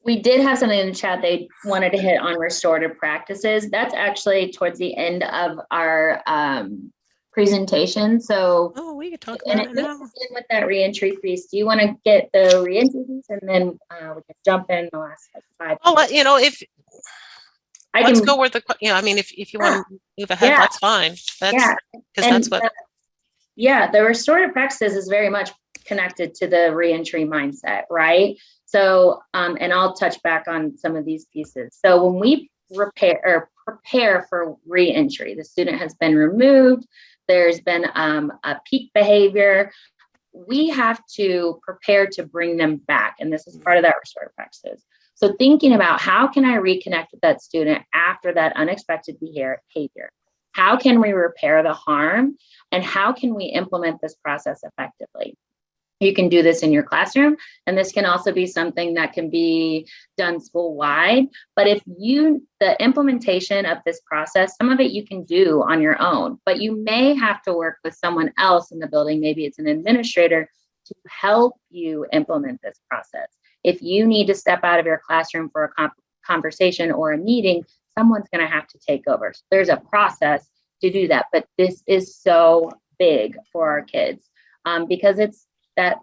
We did have something in the chat they wanted to hit on restorative practices. That's actually towards the end of our presentation. So
we could talk about it now.
With that reentry piece, do you want to get the reentry piece and then we can jump in the last 5 minutes?
Let's go where if you want to move ahead, that's fine.
The restorative practices is very much connected to the reentry mindset, right? So, and I'll touch back on some of these pieces. So when we prepare for reentry, the student has been removed, there's been a peak behavior, we have to prepare to bring them back. And this is part of that restorative practices. So thinking about how can I reconnect with that student after that unexpected behavior? How can we repair the harm? And how can we implement this process effectively? You can do this in your classroom, and this can also be something that can be done school-wide. But the implementation of this process, some of it you can do on your own, but you may have to work with someone else in the building. Maybe it's an administrator to help you implement this process. If you need to step out of your classroom for a conversation or a meeting, someone's going to have to take over. So there's a process to do that, but this is so big for our kids because it's that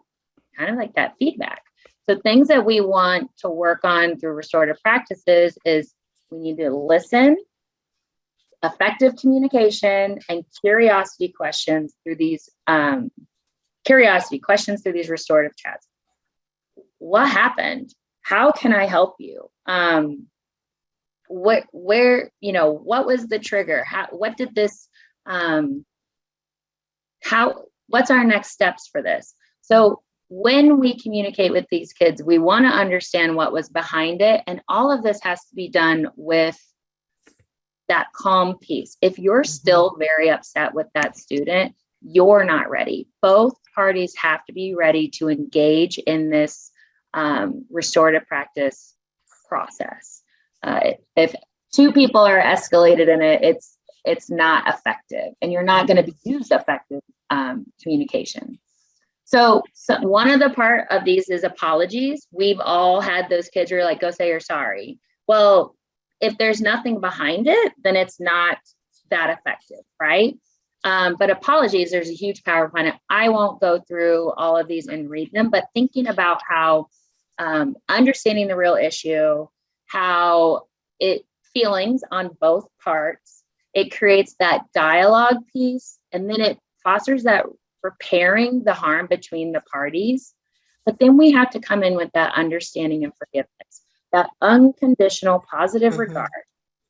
kind of like that feedback. So things that we want to work on through restorative practices is we need to listen, effective communication, and curiosity questions through these restorative chats. What happened? How can I help you? What was the trigger? What did this, what's our next steps for this? So when we communicate with these kids, we want to understand what was behind it. And all of this has to be done with that calm piece. If you're still very upset with that student, you're not ready. Both parties have to be ready to engage in this restorative practice process. If 2 people are escalated in it, it's not effective, and you're not going to use effective communication. So one of the part of these is apologies. We've all had those kids who are like, go say you're sorry. Well, if there's nothing behind it, then that effective, right? But apologies, there's a huge power behind it. I won't go through all of these and read them, but thinking about how understanding the real issue, how it feelings on both parts, it creates that dialogue piece, and then it fosters that repairing the harm between the parties. But then we have to come in with that understanding and forgiveness, that unconditional positive regard.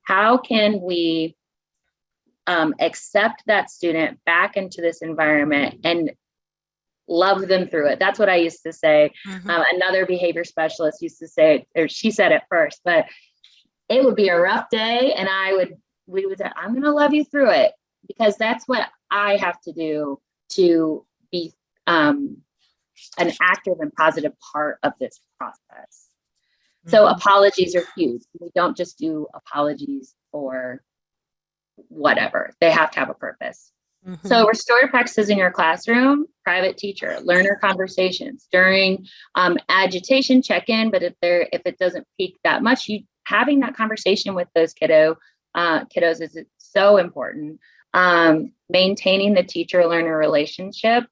How can we accept that student back into this environment and love them through it? That's what I used to say. Another behavior specialist used to say, or she said it first, but it would be a rough day, and we would say, I'm going to love you through it, because that's what I have to do to be an active and positive part of this process. So apologies are huge. We don't just do apologies for whatever. They have to have a purpose. So restorative practices in your classroom, private teacher, learner conversations during agitation check-in. But if it doesn't peak that much, having that conversation with those kiddos is so important. Maintaining the teacher-learner relationship.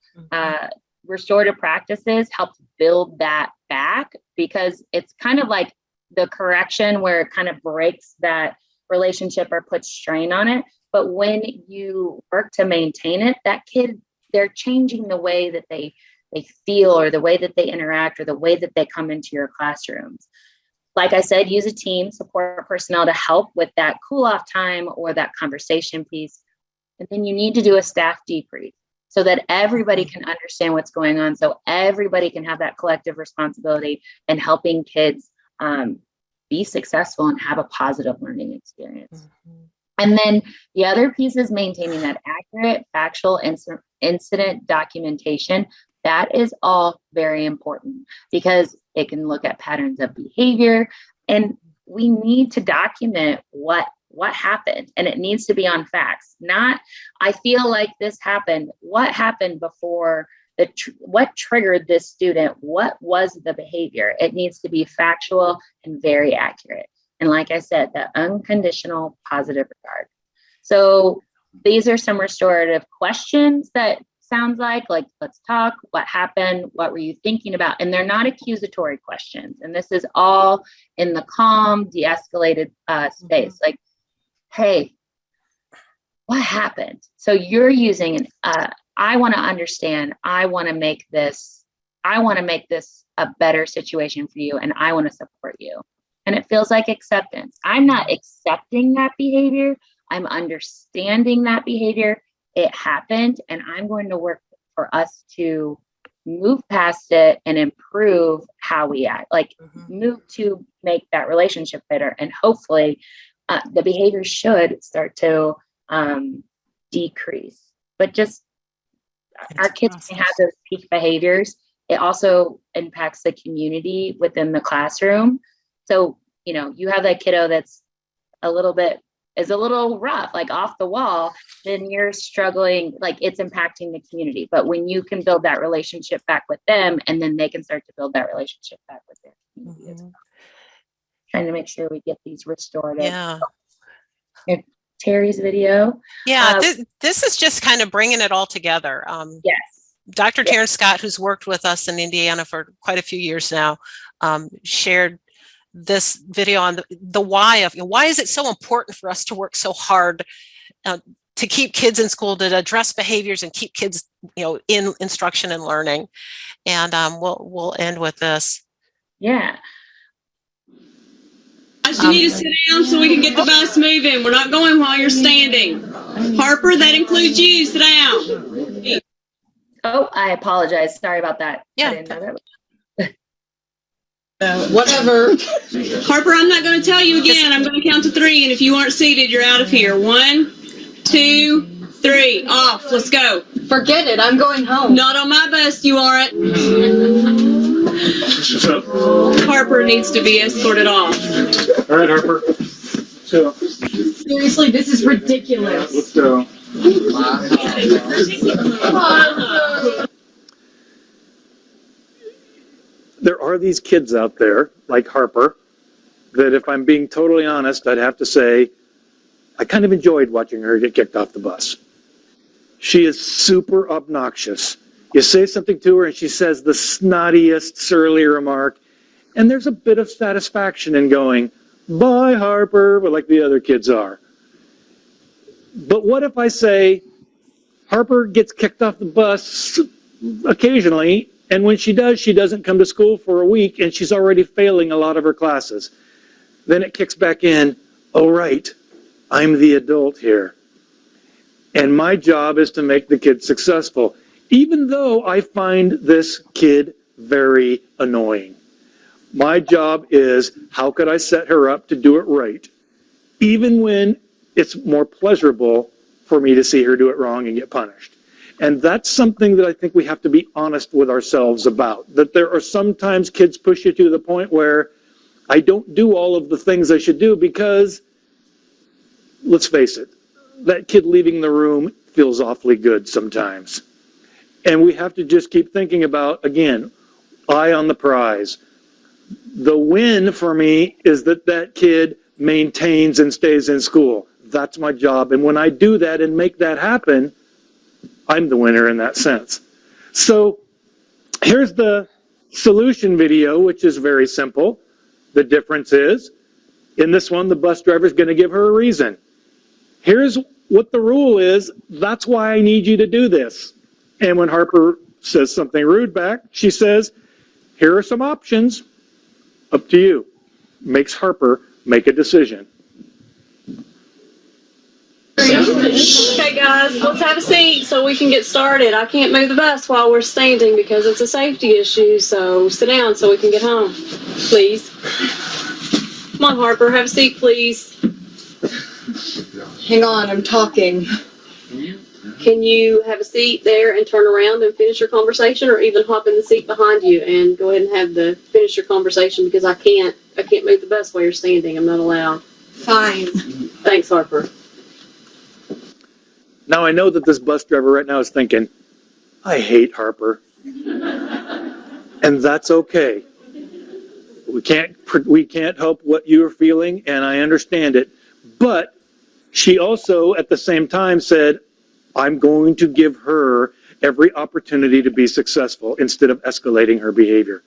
Restorative practices help build that back, because it's kind of like the correction where it kind of breaks that relationship or puts strain on it. But when you work to maintain it, that kid, they're changing the way that they feel, or the way that they interact, or the way that they come into your classrooms. Like I said, use a team, support personnel to help with that cool off time or that conversation piece. And then you need to do a staff debrief so that everybody can understand what's going on. So everybody can have that collective responsibility in helping kids be successful and have a positive learning experience. And then the other piece is maintaining that accurate, factual incident documentation. That is all very important, because it can look at patterns of behavior, and we need to document what happened, and it needs to be on facts. Not, I feel like this happened. What happened before? What triggered this student? What was the behavior? It needs to be factual and very accurate. And like I said, the unconditional positive regard. So these are some restorative questions that sounds like, let's talk, what happened? What were you thinking about? And they're not accusatory questions. And this is all in the calm, de-escalated space. Like, hey, what happened? So you're using I want to understand, I want to make this a better situation for you, and I want to support you. And it feels like acceptance. I'm not accepting that behavior. I'm understanding that behavior. It happened, and I'm going to work for us to move past it and improve how we act, move to make that relationship better. And hopefully the behavior should start to decrease. But just our kids can have those peak behaviors. It also impacts the community within the classroom. So, you have that kiddo that's a little rough, like off the wall, then you're struggling, like it's impacting the community. But when you can build that relationship back with them, and then they can start to build that relationship back with their community as well. Trying to make sure we get these restorative.
Yeah.
Terry's video.
Yeah, this is just kind of bringing it all together.
Yes.
Dr. Terrence Scott, who's worked with us in Indiana for quite a few years now, shared this video on the why of, why is it so important for us to work so hard to keep kids in school, to address behaviors and keep kids, in instruction and learning. And we'll end with this.
Yeah.
You need to sit down so we can get the bus moving. We're not going while you're standing. Harper, that includes you. Sit down.
Oh, I apologize. Sorry about that.
Yeah.
I didn't know that.
Whatever. Harper, I'm not going to tell you again. I'm going to count to 3, and if you aren't seated, you're out of here. 1, 2, 3. Off. Let's go.
Forget it. I'm going home.
Not on my bus, you aren't. Harper needs to be escorted off.
All right, Harper. So,
Seriously, this is ridiculous.
let's go. There are these kids out there, like Harper, that if I'm being totally honest, I'd have to say, I kind of enjoyed watching her get kicked off the bus. She is super obnoxious. You say something to her and she says the snottiest, surly remark, and there's a bit of satisfaction in going, bye, Harper, but like the other kids are. But what if I say, Harper gets kicked off the bus occasionally, and when she does, she doesn't come to school for a week, and she's already failing a lot of her classes. Then it kicks back in, oh, right, I'm the adult here. And my job is to make the kid successful, even though I find this kid very annoying. My job is, how could I set her up to do it right, even when it's more pleasurable for me to see her do it wrong and get punished. And that's something that I think we have to be honest with ourselves about, that there are sometimes kids push you to the point where I don't do all of the things I should do because, let's face it, that kid leaving the room feels awfully good sometimes. And we have to just keep thinking about, again, eye on the prize. The win for me is that that kid maintains and stays in school. That's my job. And when I do that and make that happen, I'm the winner in that sense. So here's the solution video, which is very simple. The difference is, in this one, the bus driver is going to give her a reason. Here's what the rule is. That's why I need you to do this. And when Harper says something rude back, she says, here are some options. Up to you. Makes Harper make a decision.
Okay, guys, let's have a seat so we can get started. I can't move the bus while we're standing because it's a safety issue, so sit down so we can get home, please. Come on, Harper, have a seat, please.
Hang on, I'm talking.
Can you have a seat there and turn around and finish your conversation, or even hop in the seat behind you and go ahead and finish your conversation, because I can't move the bus while you're standing. I'm not allowed.
Fine.
Thanks, Harper.
Now I know that this bus driver right now is thinking, I hate Harper. And that's okay. We can't help what you're feeling, and I understand it. But she also, at the same time, said, I'm going to give her every opportunity to be successful instead of escalating her behavior.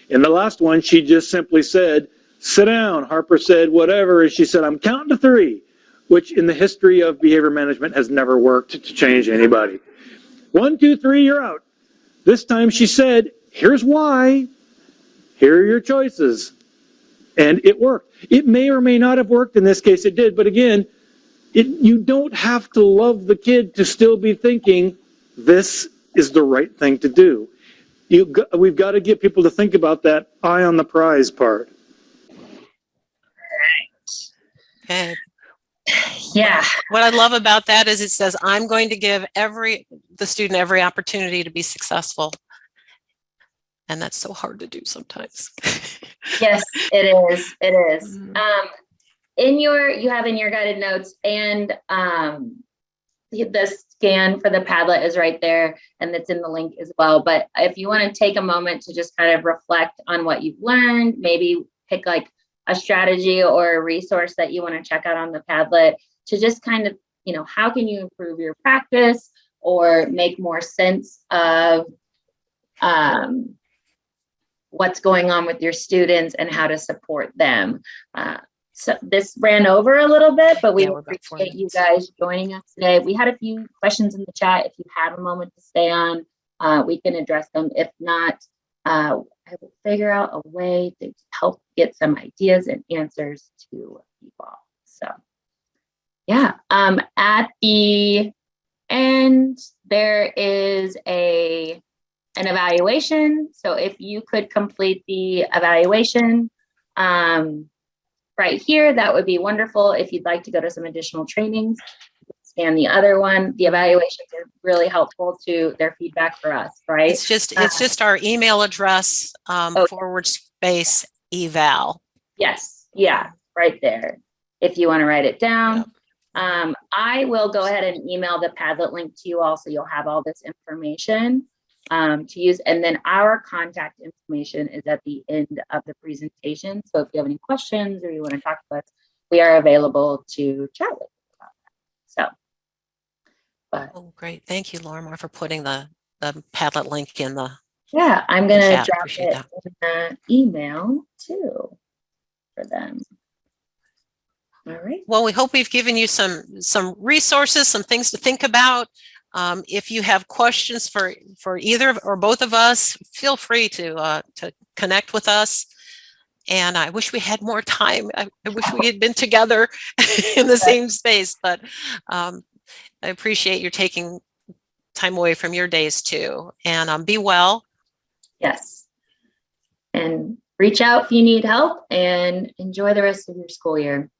In the last one, she just simply said, sit down. Harper said, whatever. And she said, I'm counting to 3, which in the history of behavior management has never worked to change anybody. 1, 2, 3, you're out. This time she said, here's why. Here are your choices. And it worked. It may or may not have worked. In this case, it did. But again, you don't have to love the kid to still be thinking this is the right thing to do. We've got to get people to think about that eye on the prize part.
Okay.
Yeah.
What I love about that is it says, I'm going to give the student every opportunity to be successful. And that's so hard to do sometimes.
Yes, it is. It is. You have in your guided notes, and the scan for the Padlet is right there, and it's in the link as well. But if you want to take a moment to just kind of reflect on what you've learned, maybe pick like a strategy or a resource that you want to check out on the Padlet to just kind of, how can you improve your practice or make more sense of what's going on with your students and how to support them. So this ran over a little bit, but we appreciate you guys joining us today. We had a few questions in the chat. If you have a moment to stay on, we can address them. If not, I will figure out a way to help get some ideas and answers to people. So yeah, at the end, there is an evaluation. So if you could complete the evaluation right here, that would be wonderful. If you'd like to go to some additional trainings, scan the other one. The evaluations are really helpful to their feedback for us, right?
It's just our email address, /eval.
Yes, yeah, right there. If you want to write it down. Yep. I will go ahead and email the Padlet link to you all, so you'll have all this information to use. And then our contact information is at the end of the presentation. So if you have any questions or you want to talk to us, we are available to chat with you about But
Oh, great. Thank you, Laura, for putting the Padlet link in the
yeah, I'm gonna
chat.
drop
Appreciate
it
that.
in the email too for them. All right.
Well, we hope we've given you some resources, some things to think about. If you have questions for either or both of us, feel free to connect with us. And I wish we had more time. I wish we had been together in the same space, but I appreciate your taking time away from your days too. And be well.
Yes. And reach out if you need help and enjoy the rest of your school year.